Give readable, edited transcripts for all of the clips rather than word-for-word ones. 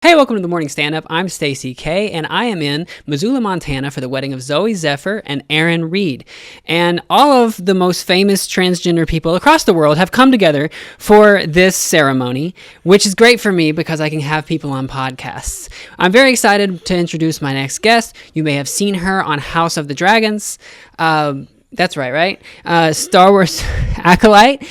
Hey, welcome to the Morning Stand-Up. I'm Stacy K, and I am in Missoula, Montana for the wedding of Zoe Zephyr and Aaron Reed. And all of the most famous transgender people across the world have come together for this ceremony, which is great for me because I can have people on podcasts. I'm very excited to introduce my next guest. You may have seen her on House of the Dragons. That's right? Star Wars acolyte,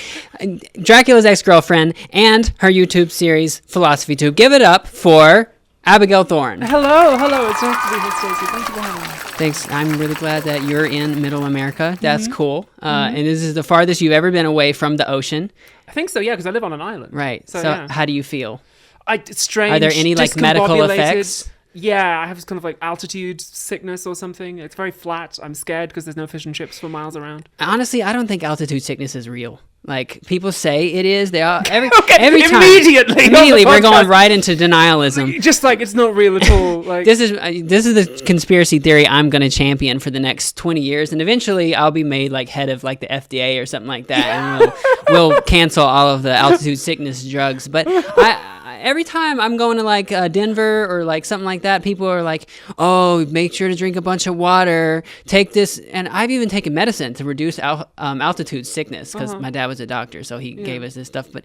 Dracula's ex-girlfriend, and her YouTube series, Philosophy Tube. Give it up for Abigail Thorn. Hello. It's nice to be here, Stacy. Thank you for having me. Thanks. I'm really glad that you're in Middle America. That's cool. And this is the farthest you've ever been away from the ocean. I think so, yeah, because I live on an island. Right. So yeah. How do you feel? It's strange. Are there any medical effects? Yeah, I have kind of altitude sickness or something. It's very flat. I'm scared because there's no fish and chips for miles around. Honestly, I don't think altitude sickness is real. Like, people say it is. They all every time. Immediately, we're going right into denialism. Just it's not real at all. This is the conspiracy theory I'm going to champion for the next 20 years, and eventually I'll be made head of the FDA or something like that, and we'll cancel all of the altitude sickness drugs. But every time I'm going to Denver or something like that, people are like, "Oh, make sure to drink a bunch of water. Take this," and I've even taken medicine to reduce altitude sickness because my dad was a doctor, so he gave us this stuff. But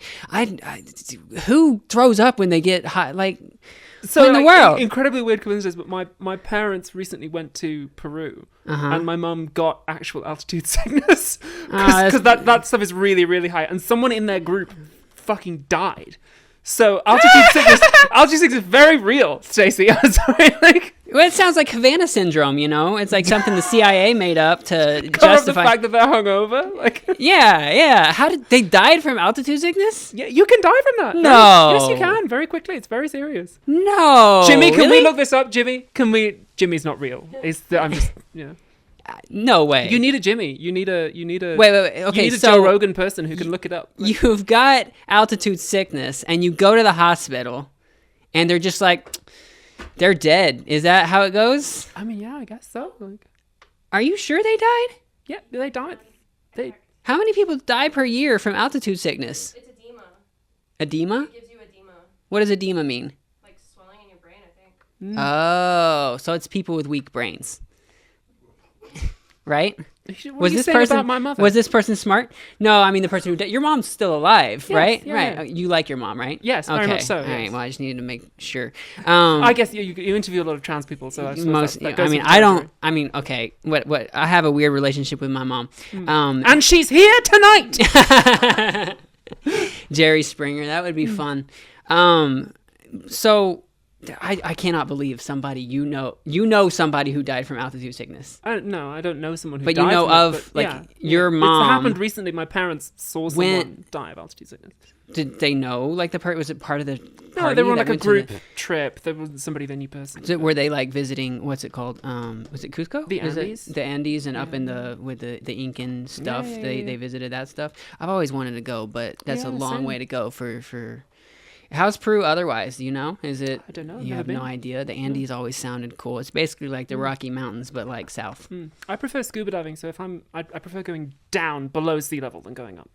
who throws up when they get hot? So in the world, incredibly weird coincidence. But my parents recently went to Peru, and my mum got actual altitude sickness because that stuff is really, really high, and someone in their group fucking died. So altitude sickness is very real, Stacy. I'm sorry, Well, it sounds like Havana syndrome, It's something the CIA made up to cover justify up the fact that they're hungover. Yeah. How did they died from altitude sickness? Yeah, you can die from that. No. Yes, you can. Very quickly. It's very serious. No. Jimmy, can really? we look this up? Jimmy, Jimmy's not real. I'm just No way. You need a Jimmy. You need a. Wait. Okay, you need a Joe Rogan person who can look it up. You've got altitude sickness, and you go to the hospital, and they're just they're dead. Is that how it goes? I mean, yeah, I guess so. Are you sure they died? Yeah, they died. How many people die per year from altitude sickness? It's edema. Edema? It gives you edema. What does edema mean? Like swelling in your brain, I think. Oh, so it's people with weak brains. Right? Was this person about my mother? Was this person smart? No, I mean the person who your mom's still alive, yes, right? Yeah, right. Yeah. You like your mom, right? Yes, very much so. All yes. right. Well, I just needed to make sure. I guess you interview a lot of trans people, so I suppose that goes okay. What? I have a weird relationship with my mom. And she's here tonight. Jerry Springer. That would be fun. So. I cannot believe somebody you know somebody who died from altitude sickness. I don't know someone who but died you know from of your mom. It happened recently. My parents saw someone die of altitude sickness. Did they know was it part of the party? No, they were on a group trip. There wasn't somebody they knew personally. So were they visiting, what's it called? Was it Cusco? The Andes? The Andes and up in with the Incan stuff. Yeah. They visited that stuff. I've always wanted to go, but that's a long way to go for how's Peru otherwise? Do you know? Is it? I don't know. You have no idea. The Andes always sounded cool. It's basically like the Rocky Mountains, but south. I prefer scuba diving. So I prefer going down below sea level than going up.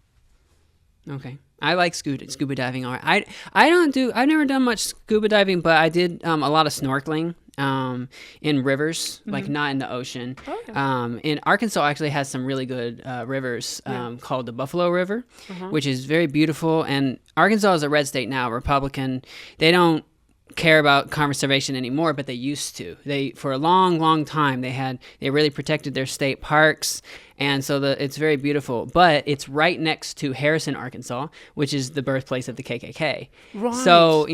Okay, I like scuba diving. All right, I've never done much scuba diving, but I did a lot of snorkeling. In rivers, not in the ocean. Okay. In Arkansas actually has some really good rivers called the Buffalo River, which is very beautiful. And Arkansas is a red state now, Republican. They don't care about conservation anymore, but they used to. They for a long time they really protected their state parks, and so it's very beautiful. But it's right next to Harrison, Arkansas, which is the birthplace of the KKK. Right. So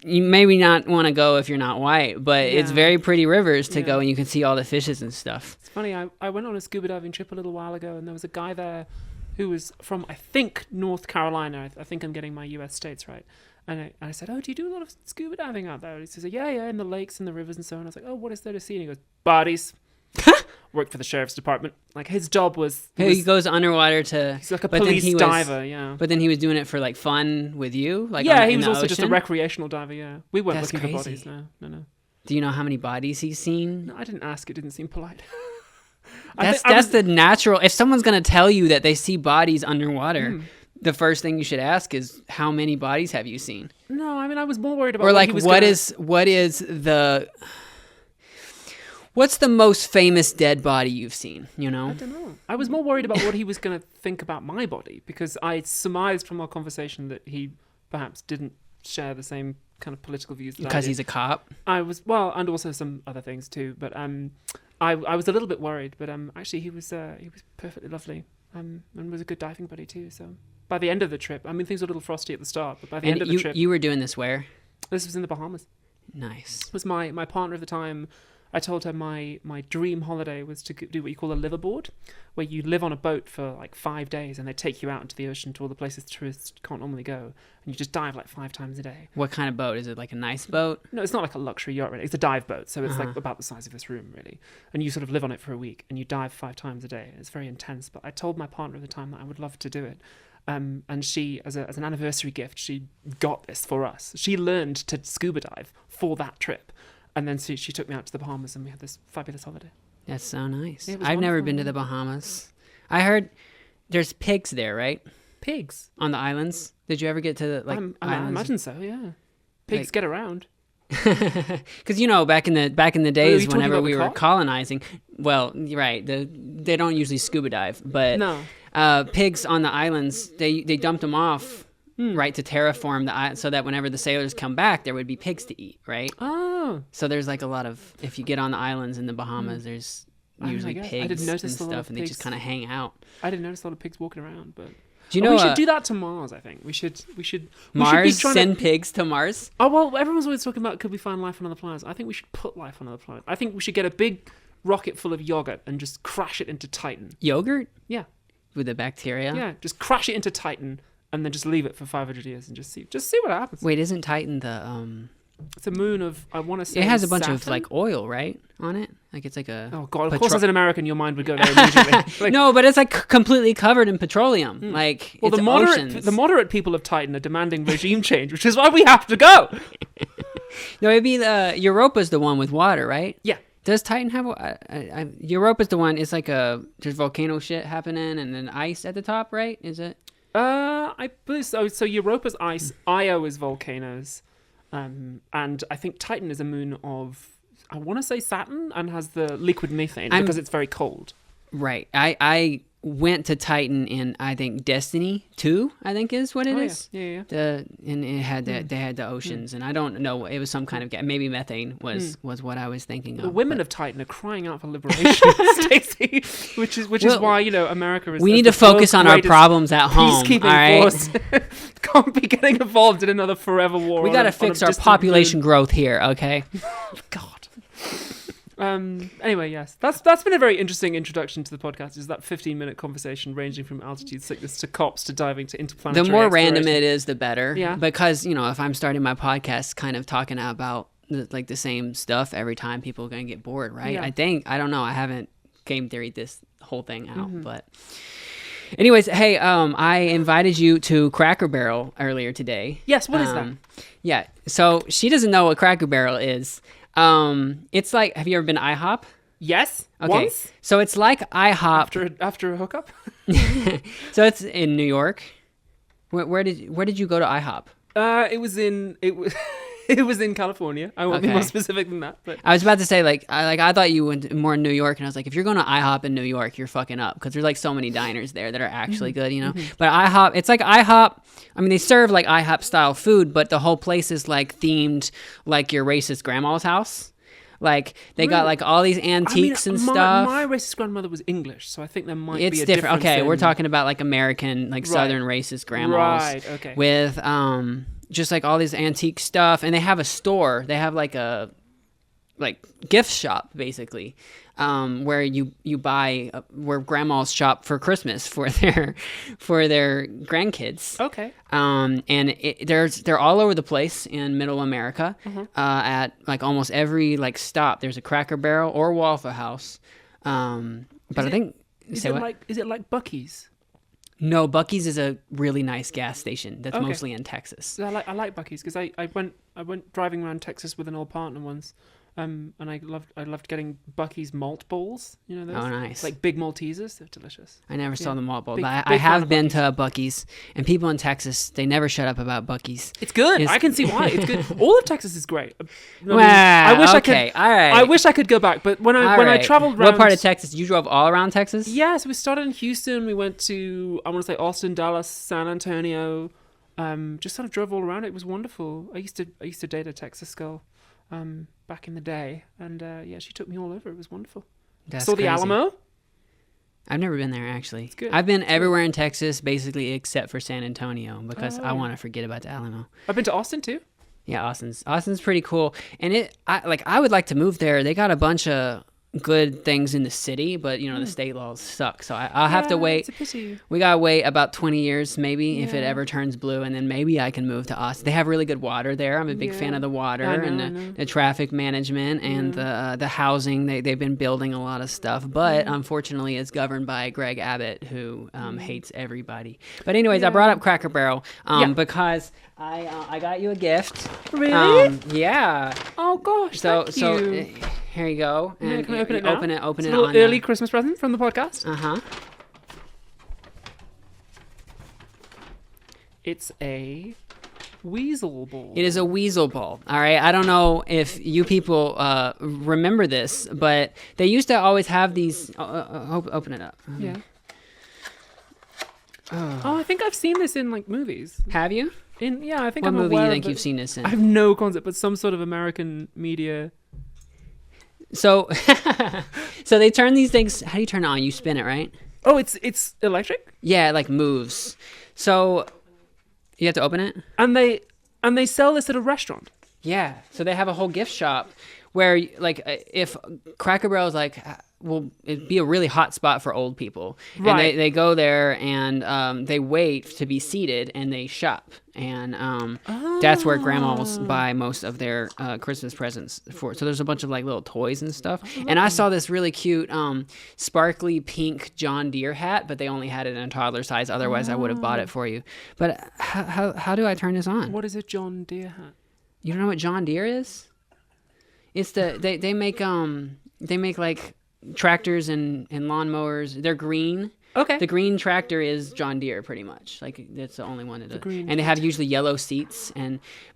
you maybe not want to go if you're not white, but it's very pretty rivers to go, and you can see all the fishes and stuff. It's funny, I went on a scuba diving trip a little while ago, and there was a guy there who was from, I think, North Carolina. I think I'm getting my US states right. And I said, "Oh, do you do a lot of scuba diving out there?" And he says, "Yeah, in the lakes and the rivers and so on." I was like, "Oh, what is there to see?" And he goes, "Bodies." Worked for the sheriff's department. His job was he goes underwater to. He's like a police diver, yeah. But then he was doing it for fun with you, he was also just a recreational diver. Yeah, we weren't looking for bodies. No. Do you know how many bodies he's seen? No, I didn't ask. It didn't seem polite. That's the natural. If someone's gonna tell you that they see bodies underwater, the first thing you should ask is how many bodies have you seen? No, I mean, I was more worried about Or what like he was what's the most famous dead body you've seen, you know? I don't know. I was more worried about what he was going to think about my body, because I surmised from our conversation that he perhaps didn't share the same kind of political views that I Because did. he's a cop. I was, well, and also some other things too, but I was a little bit worried, but actually he was perfectly lovely, and was a good diving buddy too. So by the end of the trip, I mean, things were a little frosty at the start, but by the end of the trip, you were doing this where? this was in the Bahamas. Nice. It was my partner at the time. I told her my dream holiday was to do what you call a liverboard, where you live on a boat for like 5 days and they take you out into the ocean to all the places tourists can't normally go, and you just dive like 5 times a day. What kind of boat? Is it like a nice boat? No, it's not like a luxury yacht, really. It's a dive boat, so it's like about the size of this room, really. And you sort of live on it for a week, and you dive 5 times a day. It's very intense, but I told my partner at the time that I would love to do it. And she, as an anniversary gift, she got this for us. She learned to scuba dive for that trip. And then she took me out to the Bahamas, and we had this fabulous holiday. That's so nice. Yeah, it was I've never wonderful. been to the Bahamas. I heard there's pigs there, right? Pigs. On the islands. Did you ever get to the I islands? imagine so, yeah. Pigs Like- get around. Because back in the you days, talking whenever about we the were cock? colonizing, well, you're right, they don't usually scuba dive, but No. pigs on the islands, they dumped them off right to terraform the island, so that whenever the sailors come back, there would be pigs to eat, right? Oh. So there's like a lot of, if you get on the islands in the Bahamas, there's I mean, I usually guess. I pigs didn't and notice a lot stuff, of and they just pigs. kind of hang out. I didn't notice a lot of pigs walking around, but... Do you know we should do that to Mars, I think. We should Mars, be trying send to... pigs to Mars? Oh, well, everyone's always talking about could we find life on other planets. I think we should put life on other planets. I think we should get a big rocket full of yogurt and just crash it into Titan. Yogurt? Yeah. With the bacteria? Yeah, just crash it into Titan and then just leave it for 500 years and just see what happens. Wait, isn't Titan the It's a moon of, I want to say, it has a bunch Saturn? of like oil, right, on it? Like it's like a Oh god, of course as an American your mind would go there immediately. Like, no, but it's like completely covered in petroleum. Like well, it's oceans. the moderate people of Titan are demanding regime change, which is why we have to go. No, it'd be Europa's the one with water, right? Yeah. Does Titan have Europa's the one? It's like there's volcano shit happening and then ice at the top, right? Is it? I believe so. So Europa's ice, Io is volcanoes, and I think Titan is a moon of, I want to say Saturn, and has the liquid methane because it's very cold. Right. I went to Titan in, I think, Destiny 2, I think is what it is. Yeah. And it had they had the oceans, and I don't know, it was some kind of maybe methane was what I was thinking of. The women but of Titan are crying out for liberation, Stacy, which is why America is. we need to focus on our problems at home. Peacekeeping all right, force can't be getting involved in another forever war. we got to fix our population growth here. Okay. God. Anyway, yes, that's been a very interesting introduction to the podcast. Is that 15-minute conversation ranging from altitude sickness to cops to diving to interplanetary. The more random exploration. it is, the better. Yeah. Because if I'm starting my podcast, kind of talking about the same stuff every time, people are gonna get bored, right? Yeah. I don't know. I haven't game theoried this whole thing out, but. Anyways, hey, I invited you to Cracker Barrel earlier today. Yes, what is that? Yeah, so she doesn't know what Cracker Barrel is. It's like, have you ever been to IHOP? Yes. Okay, Once so it's like IHOP. after a hookup. So it's in New York. Where did you go to IHOP? It was in California. I won't be Okay. more specific than that, but I was about to say I thought you went more in New York, and I was like, if you're going to IHOP in New York, you're fucking up, because there's like so many diners there that are actually good, But IHOP, it's like IHOP. I mean, they serve like IHOP style food, but the whole place is like themed like your racist grandma's house. Like they got like all these antiques and stuff. My racist grandmother was English, so I think there might It's be a different. difference. Okay, we're in- talking about like American, like Southern racist grandmas. Right. Okay. With just like all this antique stuff, and they have a store. They have like a gift shop basically, where you buy where grandmas shop for Christmas for their grandkids. Okay. And they're all over the place in Middle America. At like almost every like stop, there's a Cracker Barrel or Waffle House. But I think Is it like Buc-ee's? no, Buc-ee's is a really nice gas station that's Okay. mostly in Texas. So I like Buc-ee's because I went driving around Texas with an old partner once, And I loved getting Bucky's malt balls. You know those? Oh, nice. Like big Maltesers. They're delicious. I never saw the malt bowl, Big- but I big fan have of been Buc-ee's. to a Buc-ee's, and people in Texas, they never shut up about Buc-ee's. It's good. It's- I can see why. It's good. All of Texas is great. I mean, Wow, I wish I okay, could. all right. I wish I could go back, but when I All right. traveled around, What part of Texas? You drove all around Texas? Yes, we started in Houston. We went to, I want to say, Austin, Dallas, San Antonio. Just sort of drove all around. It was wonderful. I used to date a Texas girl back in the day, and yeah, she took me all over. It was wonderful. That's Saw the crazy. Alamo. I've never been there, actually. It's good. I've been everywhere in Texas, basically, except for San Antonio, because I want to forget about the Alamo. I've been to Austin too. Yeah, Austin's pretty cool, and I would like to move there. They got a bunch of good things in the city, but the state laws suck. So I'll have to wait. It's a pity. We gotta wait about 20 years, maybe, if it Yeah. ever turns blue, and then maybe I can move to Austin. They have really good water there. I'm a big fan Yeah. of the water I know, I and know. the traffic management and the housing. They've been building a lot of stuff, but unfortunately, it's governed by Greg Abbott, who hates everybody. But anyways, I brought up Cracker Barrel because I got you a gift. Really? Yeah. Oh gosh. So thank so you. here you go. And Can I open it now? Open It's it a little on early Christmas present from the podcast. Uh-huh. It's a weasel ball. It is a weasel ball. All right. I don't know if you people remember this, but they used to always have these. Open it up. Yeah. Oh, I think I've seen this in like movies. Have you? I think What I'm movie do aware you of think it. you've seen this in? I have no concept, but some sort of American media. So, so they turn these things. How do you turn it on? You spin it, right? Oh, it's electric, Yeah, it like moves. So you have to open it. and they sell this at a restaurant. Yeah. So they have a whole gift shop where, like, if Cracker Barrel is like, well, it'd be a really hot spot for old people. Right. And they go there and they wait to be seated and they shop. And that's where grandmas buy most of their Christmas presents for. So there's a bunch of like little toys and stuff. And I saw this really cute sparkly pink John Deere hat, but they only had it in a toddler size. Otherwise, I would have bought it for you. But how do I turn this on? What is a John Deere hat? You don't know what John Deere is? It's they make like tractors and lawnmowers. They're green. Okay. The green tractor is John Deere, pretty much. Like that's the only one that does. green And they have usually yellow seats,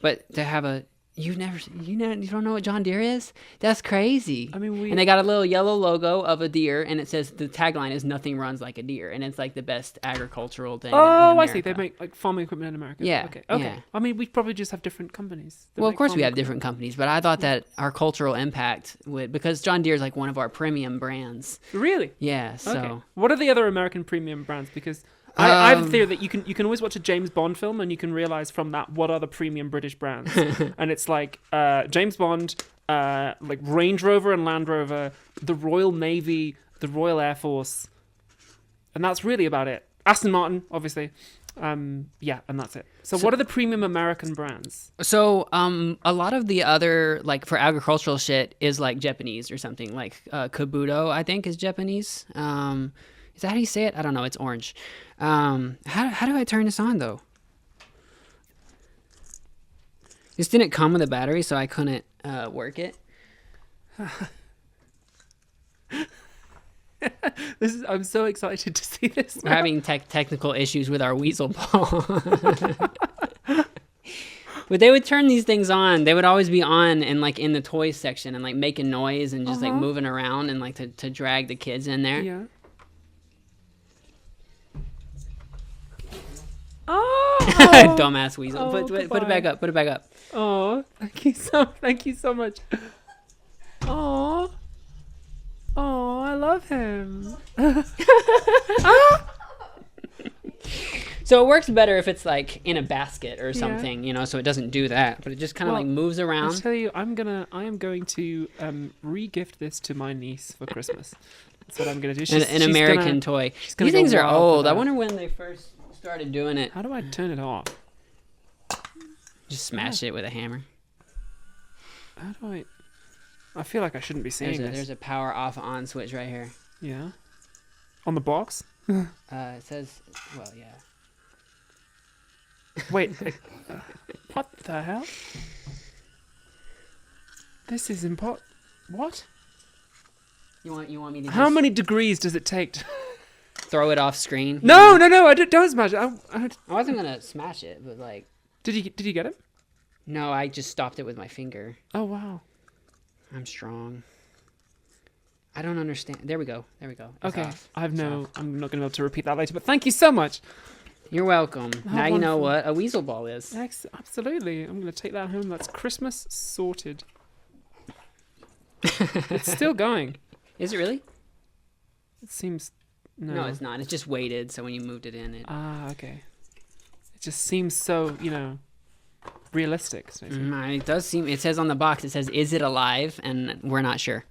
but they have a. You don't know what John Deere is? That's crazy. I mean, and they got a little yellow logo of a deer, and it says the tagline is "Nothing runs like a deer," and it's like the best agricultural thing. in I see. They America. make like farming equipment in America. Yeah, Okay. yeah. I mean, we probably just have different companies. that Well, of make course we farming have different companies, but I thought that our cultural impact would, because John Deere is like one of our premium brands. equipment. Really? Yeah, so Okay. What are the other American premium brands? Because I have a theory that you can always watch a James Bond film and you can realize from that what are the premium British brands. And it's like James Bond, like Range Rover and Land Rover, the Royal Navy, the Royal Air Force, and that's really about it. Aston Martin, obviously. Yeah, and that's it. So what are the premium American brands? So, a lot of the other, like, for agricultural shit is, like, Japanese or something. Like, Kabuto, I think, is Japanese. Is that how you say it? I don't know. It's orange. How do I turn this on, though? This didn't come with a battery, so I couldn't work it. I'm so excited to see this. We're having technical issues with our weasel ball. But they would turn these things on. They would always be on and like in the toys section and like making noise and just like moving around and like to drag the kids in there. Yeah. Oh, Dumbass weasel. Oh, Put it back up. Put it back up. oh, thank you so much. Oh, I love him. So it works better if it's like in a basket or something, so it doesn't do that. But it just kind of like moves I'll around. tell you, I am going to re-gift this to my niece for Christmas. That's what I'm gonna do. An American toy. gonna These things go are wild for old. I that. wonder when they first started doing it. How do I turn it off? Just smash it with a hammer. How do I? I feel like I shouldn't be seeing this. There's a power off on switch right here. Yeah. On the box. It says, well, yeah. Wait. What the hell? This is important. What? You want me to How just many degrees does it take to... throw it off screen? No, don't smash it. I wasn't gonna smash it, but like, Did you get it? no, I just stopped it with my finger. Oh, wow. I'm strong. I don't understand. There we go. It's Okay. off. I'm It's not off. going to be able to repeat that later, but thank you so much. You're welcome. How Now you know wonderful. what a weasel ball is. Absolutely. I'm going to take that home. That's Christmas sorted. It's still going. Is it really? It seems... No, it's not. It's just weighted, so when you moved it in, it... Ah, okay. It just seems so, realistic. Stacey. It does seem... It says on the box, it says, is it alive? And we're not sure.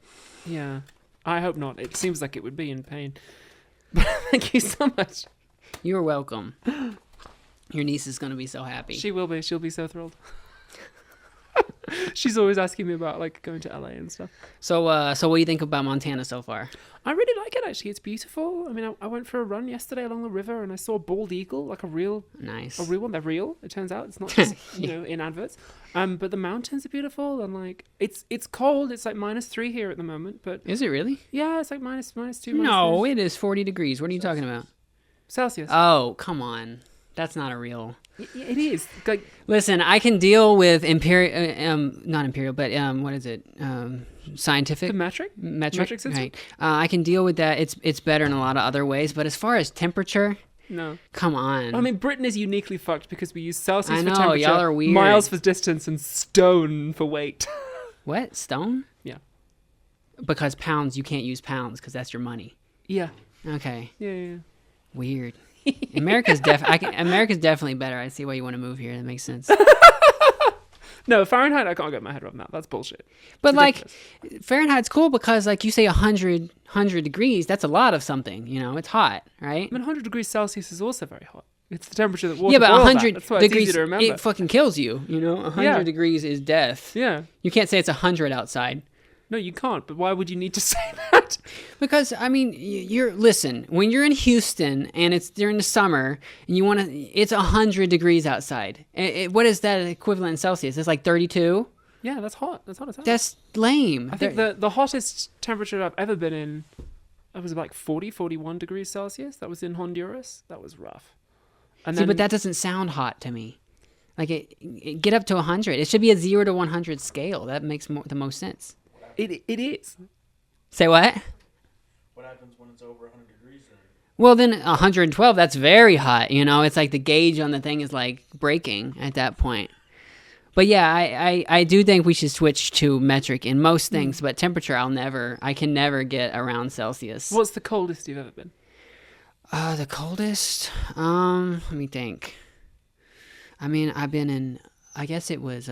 Yeah. I hope not. It seems like it would be in pain. But thank you so much. You're welcome. Your niece is going to be so happy. She will be. She'll be so thrilled. She's always asking me about going to LA and stuff. So what do you think about Montana so far? I really like it, actually. It's beautiful. I mean, I went for a run yesterday along the river and I saw a bald eagle, like a real Nice. one. They're real, it turns out. It's not just, in adverts. But the mountains are beautiful and it's cold. It's like -3 here at the moment, but Is it really? yeah, it's like -2. No, it is 40 degrees. What are you talking about? Celsius. Oh, come on. That's not a real... It is. Like, Listen, I can deal with not imperial, but what is it? Scientific the metric system? right? I can deal with that. It's better in a lot of other ways, but as far as temperature, No. come on. I mean, Britain is uniquely fucked because we use Celsius I for know, temperature, y'all are weird. miles for distance, and stone for weight. What? Stone? Yeah. Because pounds, you can't use pounds because that's your money. Yeah. Okay. Yeah. Weird. America's definitely better. I see why you want to move here. That makes sense. No, Fahrenheit, I can't get my head around that. That's bullshit. But Ridiculous. Fahrenheit's cool because you say 100 degrees, that's a lot of something, it's hot, right? I mean, 100 degrees Celsius is also very hot. It's the temperature that water Yeah, but boils at. 100 That's why it's easy degrees, to remember. it fucking kills you, 100 Yeah. degrees is death. Yeah. You can't say it's 100 outside. No, you can't. But why would you need to say that? Because, I mean, listen, when you're in Houston and it's during the summer and it's 100 degrees outside. What is that equivalent in Celsius? It's like 32? Yeah, that's hot. That's hot as hell. That's lame. I think the hottest temperature I've ever been in, it was like 41 degrees Celsius. That was in Honduras. That was rough. And See, but that doesn't sound hot to me. Like, it get up to 100. It should be a 0 to 100 scale. That makes the most sense. It is. Say what? What happens when it's over 100 degrees then? Well, then 112, that's very hot. It's like the gauge on the thing is like breaking at that point. But yeah, I do think we should switch to metric in most things, but temperature I can never get around Celsius. What's the coldest you've ever been? The coldest? Let me think. I mean, I've been in, I guess it was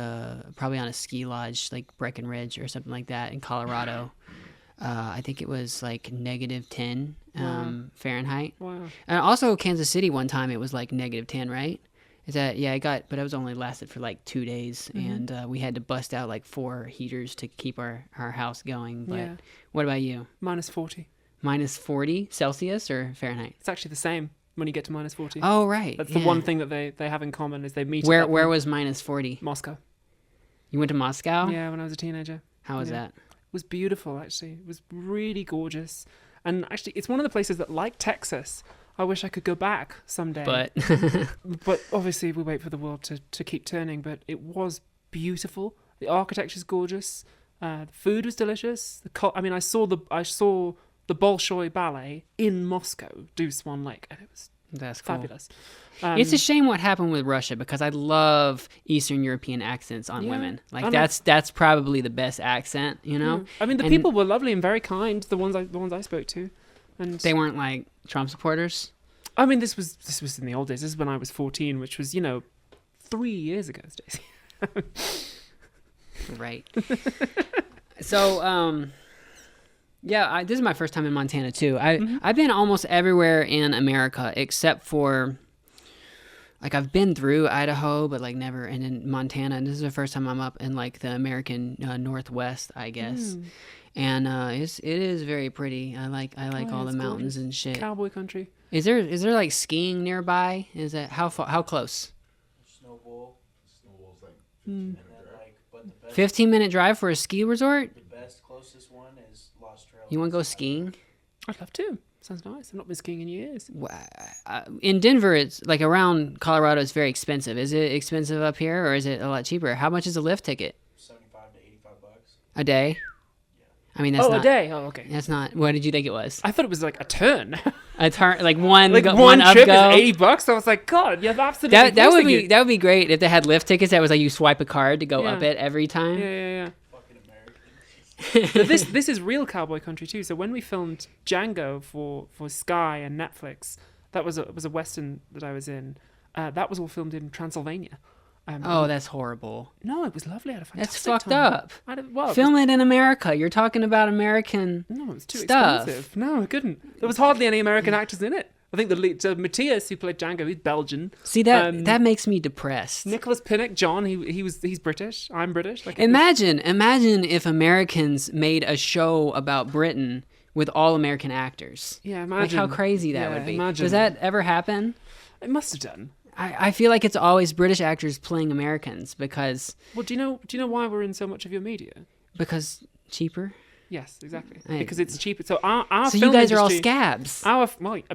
probably on a ski lodge, like Breckenridge or something like that in Colorado. I think it was like -10 Fahrenheit. Wow. And also Kansas City one time it was like -10, right? Is that but it was only lasted for like 2 days, and we had to bust out like 4 heaters to keep our house going. But Yeah. what about you? -40. -40 Celsius or Fahrenheit? It's actually the same when you get to -40. Oh, right. That's the one thing that they have in common is they meet. Where at that point. was -40? Moscow? You went to Moscow? Yeah, when I was a teenager. How was Yeah. that? It was beautiful, actually. It was really gorgeous. And actually, it's one of the places that, like Texas, I wish I could go back someday. But But obviously, we wait for the world to keep turning. But it was beautiful. The architecture's gorgeous. The food was delicious. I saw the Bolshoi Ballet in Moscow do Swan Lake, and it was that's cool. fabulous. It's a shame what happened with Russia because I love Eastern European accents on Yeah. women. Like And that's probably the best accent, I mean, the And people were lovely and very kind. The ones I spoke to, and they weren't like Trump supporters. I mean, this was in the old days. This is when I was 14, which was 3 years ago, Stacy. Right. So, this is my first time in Montana too. I've been almost everywhere in America except for, like, I've been through Idaho, but like never, and in Montana. And this is the first time I'm up in like the American Northwest, I guess. And it is very pretty. I like all the it's mountains gorgeous. and shit. Cowboy country. Is there like skiing nearby? Is that how close? Snowball's like Mm. 15 minute drive. But the best, 15-minute drive for a ski resort? the best closest closest one is Lost Trail. You want to go skiing? I'd love to. Sounds nice. I've not been skiing in years. In Denver, it's like around Colorado, it's very expensive. Is it expensive up here, or is it a lot cheaper? How much is a lift ticket? $75 to $85. A day? I mean, that's not... a day. Oh, okay. That's not... What did you think it was? I thought it was like a turn. A turn, like one like go, one trip up go. is $80. I was like, God, you're absolutely that would be great if they had lift tickets that was like you swipe a card to go up it every time. Yeah. Fucking Americans. But this is real cowboy country too. So when we filmed Django for Sky and Netflix, that was a western that I was in. That was all filmed in Transylvania. Oh, that's horrible. No, it was lovely. I had a fantastic That's fucked time. up. Film it in America. You're talking about American No, it was too stuff. expensive. No, I couldn't. There was hardly any American actors in it. I think the lead, Matthias, who played Django, he's Belgian. See, that makes me depressed. Nicholas Pinnock, John, he's British. I'm British. Like Imagine if Americans made a show about Britain with all American actors. Yeah, imagine. Like how crazy that would be. Imagine. Does that ever happen? It must have done. I feel like it's always British actors playing Americans because Well, do you know why we're in so much of your media? cheaper. Yes, exactly. Hey. Because it's cheaper. So our So film you guys are all industry- scabs.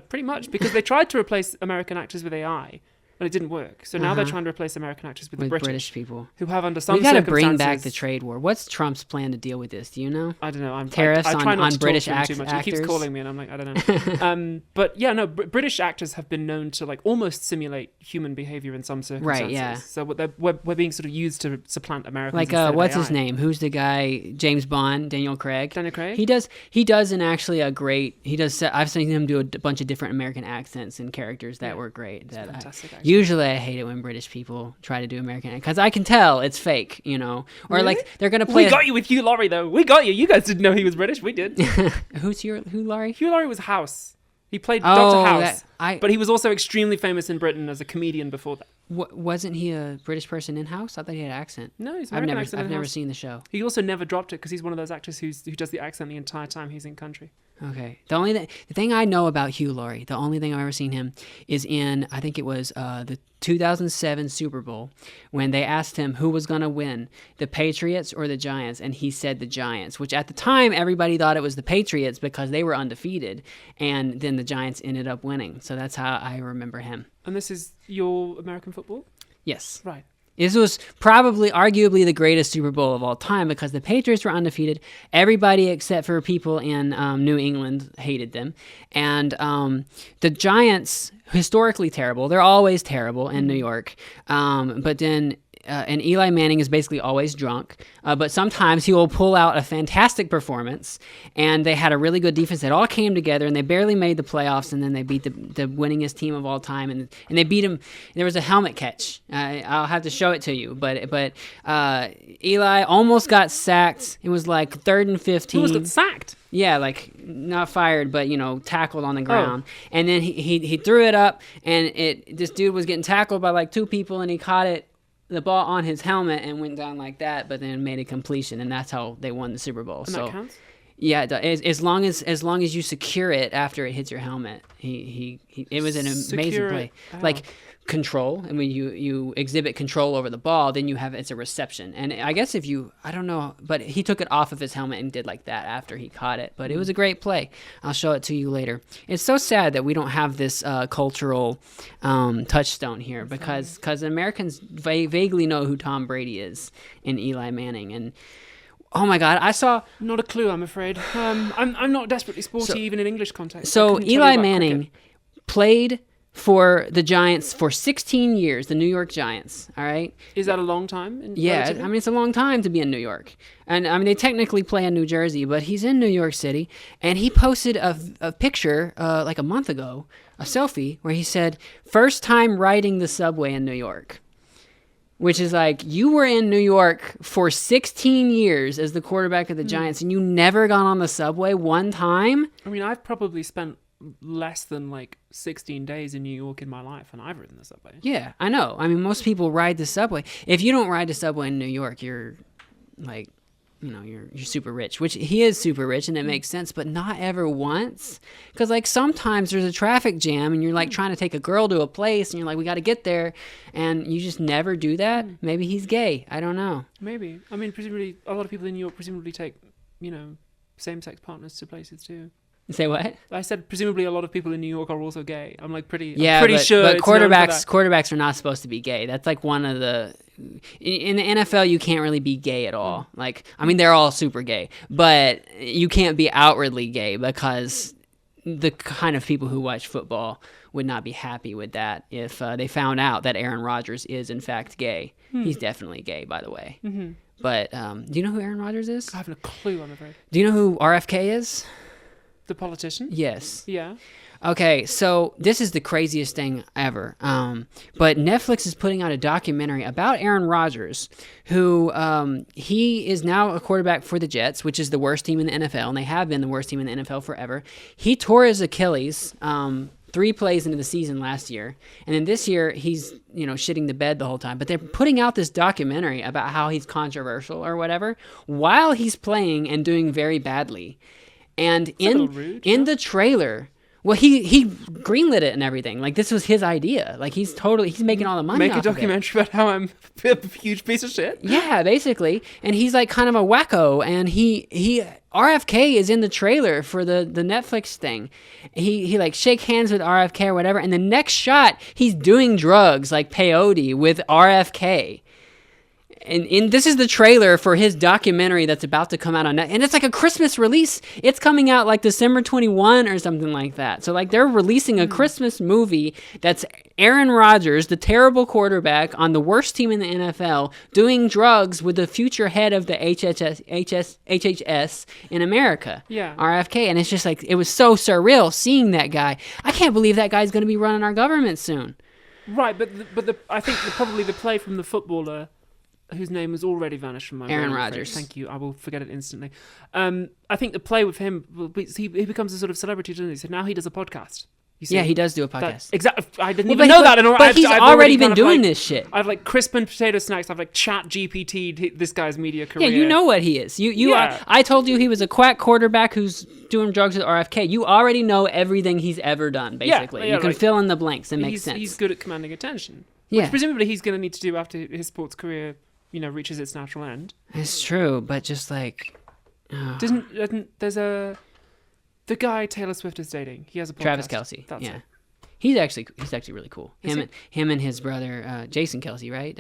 Pretty much, because they tried to replace American actors with AI, and it didn't work. So now they're trying to replace American actors with the With British people. who have under some We got to circumstances. bring back the trade war. What's Trump's plan to deal with this? Do you know? I don't know. Tariffs I try on- not on to British talk to him too much. He keeps actors? calling me, and I'm like, I don't know. But yeah, no. British actors have been known to like almost simulate human behavior in some circumstances. Right, yeah. So we're being sort of used to supplant Americans. Like instead of what's AI. his name? Who's the guy? James Bond, Daniel Craig. Daniel Craig? He does an actually a great. He does. I've seen him do a bunch of different American accents and characters that were great. That fantastic, actually. Usually I hate it when British people try to do American because I can tell it's fake, you know. Or like they're gonna play. We got you with Hugh Laurie though. We got you. You guys didn't know he was British. We did. Who Laurie? Hugh Laurie was House. He played Oh, Dr. House. that- but he was also extremely famous in Britain as a comedian before that. Wasn't he a British person in House? I thought he had an accent. No, he's I've American never accent in I've never House. seen the show. He also never dropped it because he's one of those actors who does the accent the entire time he's in country. Okay. The thing I know about Hugh Laurie, the only thing I've ever seen him is in, I think it was the 2007 Super Bowl when they asked him who was going to win, the Patriots or the Giants, and he said the Giants, which at the time everybody thought it was the Patriots because they were undefeated, and then the Giants ended up winning. So that's how I remember him. And this is your American football? Yes. Right. This was arguably the greatest Super Bowl of all time because the Patriots were undefeated. Everybody except for people in New England hated them. And the Giants, historically terrible. They're always terrible in New York. But then... and Eli Manning is basically always drunk, but sometimes he will pull out a fantastic performance, and they had a really good defense that all came together, and they barely made the playoffs, and then they beat the winningest team of all time, and they beat him. There was a helmet catch. I'll have to show it to you, but Eli almost got sacked. It was like 3rd and 15. He almost got sacked. Yeah, like not fired, but tackled on the ground. And then he threw it up, and this dude was getting tackled by like 2 people, and he caught the ball on his helmet and went down like that, but then made a completion, and that's how they won the Super Bowl. And that counts? Yeah, as long as you secure it after it hits your helmet, it was an amazing play. Like control, and when you exhibit control over the ball, then it's a reception. And I guess I don't know, but he took it off of his helmet and did like that after he caught it. But it was a great play. I'll show it to you later. It's so sad that we don't have this cultural touchstone here because Americans vaguely know who Tom Brady is and Eli Manning. And oh my God, I saw... Not a clue, I'm afraid. I'm not desperately sporty even in English context. So Eli Manning played for the Giants for 16 years, the New York Giants, all right? Is that a long time? Yeah, relatively? I mean, it's a long time to be in New York. And, I mean, they technically play in New Jersey, but he's in New York City. And he posted a picture like a month ago, a selfie, where he said, first time riding the subway in New York. Which is like, you were in New York for 16 years as the quarterback of the Giants, and you never got on the subway one time? I mean, I've probably spent less than like 16 days in New York in my life, and I've ridden the subway. Yeah, I know. I mean, most people ride the subway. If you don't ride the subway in New York, you're like, you're super rich, which he is super rich, and it makes sense, but not ever once. Because like sometimes there's a traffic jam, and you're like trying to take a girl to a place, and you're like, we got to get there, and you just never do that. Maybe he's gay. I don't know. Maybe. I mean, presumably a lot of people in New York presumably take same-sex partners to places too. Say what? I said presumably a lot of people in New York are also gay. I'm like pretty but, sure. But it's known for that. quarterbacks are not supposed to be gay. That's like one of the in the NFL you can't really be gay at all. Like I mean they're all super gay, but you can't be outwardly gay because the kind of people who watch football would not be happy with that if they found out that Aaron Rodgers is in fact gay. He's definitely gay, by the way. Mm-hmm. But do you know who Aaron Rodgers is? I have no clue, I'm afraid. Do you know who RFK is? The politician? Yes. Yeah. Okay, so this is the craziest thing ever. But Netflix is putting out a documentary about Aaron Rodgers, who he is now a quarterback for the Jets, which is the worst team in the NFL, and they have been the worst team in the NFL forever. He tore his Achilles 3 plays into the season last year, and then this year he's shitting the bed the whole time. But they're putting out this documentary about how he's controversial or whatever while he's playing and doing very badly. And in the trailer, well, he greenlit it and everything. Like this was his idea. Like he's making all the money. Make off a documentary about how I'm a huge piece of shit. Yeah, basically. And he's like kind of a wacko. And he RFK is in the trailer for the Netflix thing. He like shake hands with RFK or whatever. And the next shot, he's doing drugs like peyote with RFK. And this is the trailer for his documentary that's about to come out on Netflix. And it's like a Christmas release. It's coming out like December 21 or something like that. So like they're releasing a Christmas movie that's Aaron Rodgers, the terrible quarterback on the worst team in the NFL, doing drugs with the future head of the HHS in America. Yeah. RFK. And it's just like, it was so surreal seeing that guy. I can't believe that guy's going to be running our government soon. Right, but I think probably the play from the footballer whose name has already vanished from my Aaron brain. Rodgers. Thank you. I will forget it instantly. I think the play with him, he becomes a sort of celebrity, doesn't he? So now he does a podcast. You see? Yeah, he does do a podcast. Exactly. I didn't even know that. But he's already been doing this shit. I've like crisp and potato snacks. I've like chat GPT'd this guy's media career. Yeah, you know what he is. I told you he was a quack quarterback who's doing drugs with RFK. You already know everything he's ever done, basically. Yeah, you can fill in the blanks. It makes sense. He's good at commanding attention. Yeah. Which presumably he's going to need to do after his sports career reaches its natural end. It's true, but just like... There's the guy Taylor Swift is dating. He has a podcast. Travis Kelce. That's it. He's actually really cool. Is Him and his brother Jason Kelce, right?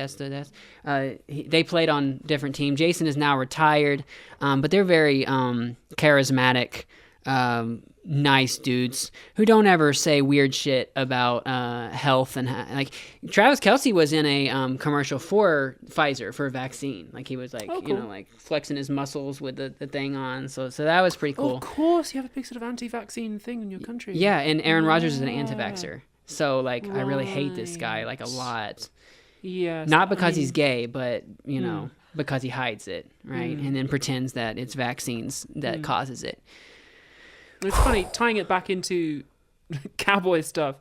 They played on different teams. Jason is now retired, but they're very charismatic, nice dudes who don't ever say weird shit about health and like Travis Kelce was in a commercial for Pfizer for a vaccine. Like he was like cool. Like flexing his muscles with the thing on. So that was pretty cool. Of course, you have a big sort of anti-vaccine thing in your country. Yeah, and Aaron Rodgers is an anti-vaxxer. So like I really hate this guy like a lot. Yes. Not because he's gay, but because he hides it, right? And then pretends that it's vaccines that causes it. It's funny, tying it back into cowboy stuff,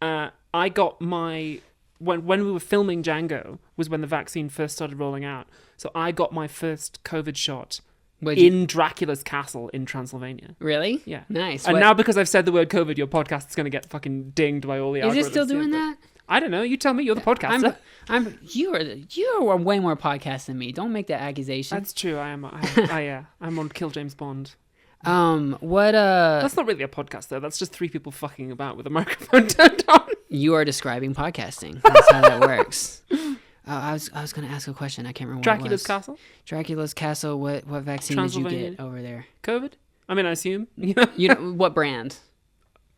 I got my... When we were filming Django was when the vaccine first started rolling out. So I got my first COVID shot in Dracula's castle in Transylvania. Really? Yeah. Nice. And now because I've said the word COVID, your podcast is going to get fucking dinged by all the algorithms. Is it still doing that? I don't know. You tell me. You're the podcaster. You are way more podcast than me. Don't make that accusation. That's true. I am. I'm on Kill James Bond. That's not really a podcast though. That's just 3 people fucking about with a microphone turned on. You are describing podcasting. That's how that works. I was going to ask a question. I can't remember Dracula's what it was. Castle? Dracula's Castle. What vaccine did you get over there? COVID? I mean, I assume. What brand?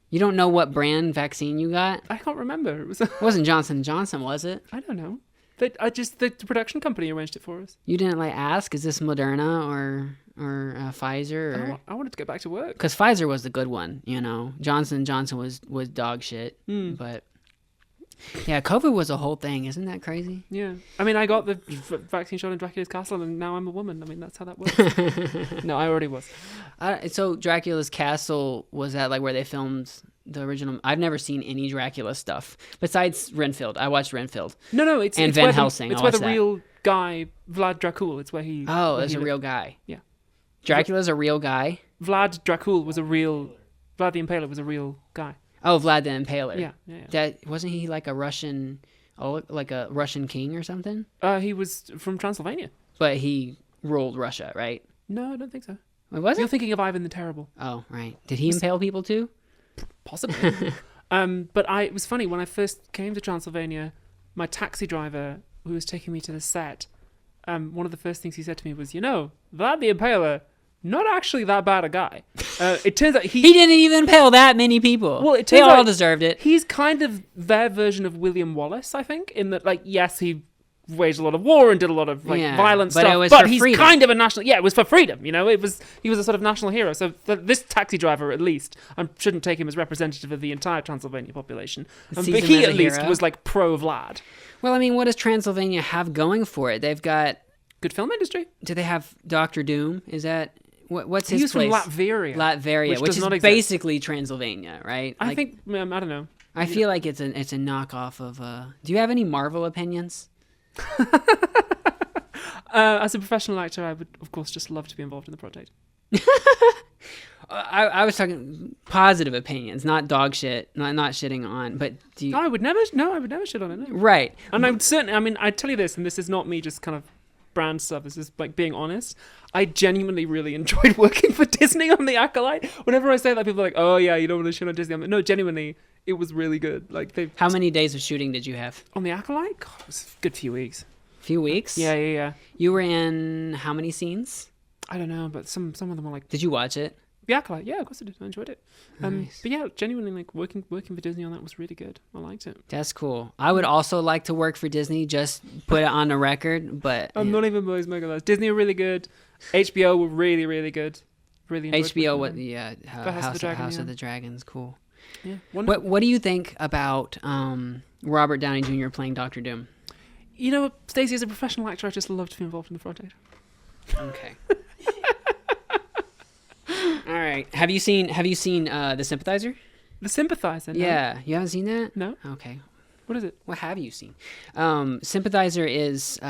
You don't know what brand vaccine you got? I can't remember. It wasn't Johnson & Johnson, was it? I don't know. But the production company arranged it for us. You didn't ask, is this Moderna or Pfizer? Or... I wanted to go back to work. Because Pfizer was the good one, Johnson & Johnson was dog shit. But yeah, COVID was a whole thing. Isn't that crazy? Yeah. I mean, I got the vaccine shot in Dracula's Castle and now I'm a woman. I mean, that's how that works. No, I already was. So Dracula's Castle, was that where they filmed the original? I've never seen any Dracula stuff besides Renfield. I watched Renfield. No, it's Van where Helsing. It's where the real guy Vlad Dracul. It's where he. Oh, it's a real guy. Yeah. Dracula's a real guy. Vlad Dracul was a real. Vlad the Impaler was a real guy. Oh, Vlad the Impaler. Yeah. That wasn't he like a Russian king or something? He was from Transylvania. But he ruled Russia, right? No, I don't think so. What was You're it? thinking of Ivan the Terrible. Oh, right. Did he impale people too? Possibly. But it was funny, when I first came to Transylvania, my taxi driver who was taking me to the set, one of the first things he said to me was, Vlad the Impaler, not actually that bad a guy. It turns out He didn't even impale that many people. Well, they all deserved it. He's kind of their version of William Wallace, I think, in that, like, yes, he waged a lot of war and did a lot of violent but stuff, it was but for he's freedom. kind of a national. Yeah, it was for freedom. He was a sort of national hero. So this taxi driver, at least, I shouldn't take him as representative of the entire Transylvania population, but Sees him he as a at least hero. was like pro Vlad. Well, I mean, what does Transylvania have going for it? They've got. Good film industry. Do they have Doctor Doom? Is that what's his He's place? from Latveria, which is does not exist. basically Transylvania, right? I think I don't know. I feel like it's a knockoff of. Do you have any Marvel opinions? As a professional actor, I would, of course, just love to be involved in the project. I was talking positive opinions, not dog shit, not shitting on. But do you? I would never shit on it. No. Right. And I would certainly, I mean, I tell you this, and this is not me just kind of brand stuff, this is like being honest. I genuinely really enjoyed working for Disney on The Acolyte. Whenever I say that, people are like, oh yeah, you don't want to shit on Disney. I'm like, no, genuinely, it was really good. Like How many days of shooting did you have? On The Acolyte? God, it was a good few weeks. Few weeks? Yeah. You were in how many scenes? I don't know, but some of them were like... Did you watch it? The Acolyte, yeah, of course I did. I enjoyed it. Nice. But yeah, genuinely, like working for Disney on that was really good. I liked it. That's cool. I would also like to work for Disney, just put it on the record, but... I'm not even always mega that. Disney were really good. HBO were really, really good. Really enjoyed HBO, working with them. House yeah. of the Dragons, cool. Yeah, wonderful. What do you think about Robert Downey Jr. playing Doctor Doom? Stacy, as a professional actor, I just love to be involved in the project. Okay. All right. Have you seen The Sympathizer? The Sympathizer? No? Yeah. You haven't seen that? No. Okay. What is it? What have you seen? Sympathizer is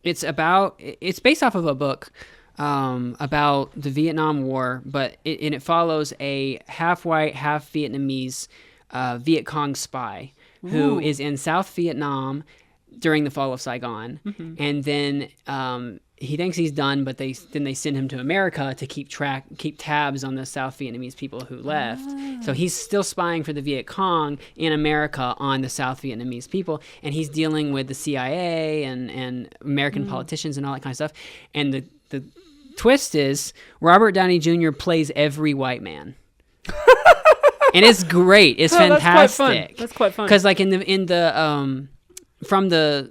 it's based off of a book about the Vietnam War, but it follows a half white, half Vietnamese Viet Cong spy who is in South Vietnam during the fall of Saigon, and then he thinks he's done, but they send him to America to keep tabs on the South Vietnamese people who left. So he's still spying for the Viet Cong in America on the South Vietnamese people, and he's dealing with the CIA and American politicians and all that kind of stuff. And the twist is Robert Downey Jr. plays every white man. And it's great. It's fantastic. That's quite fun. Because like in the from the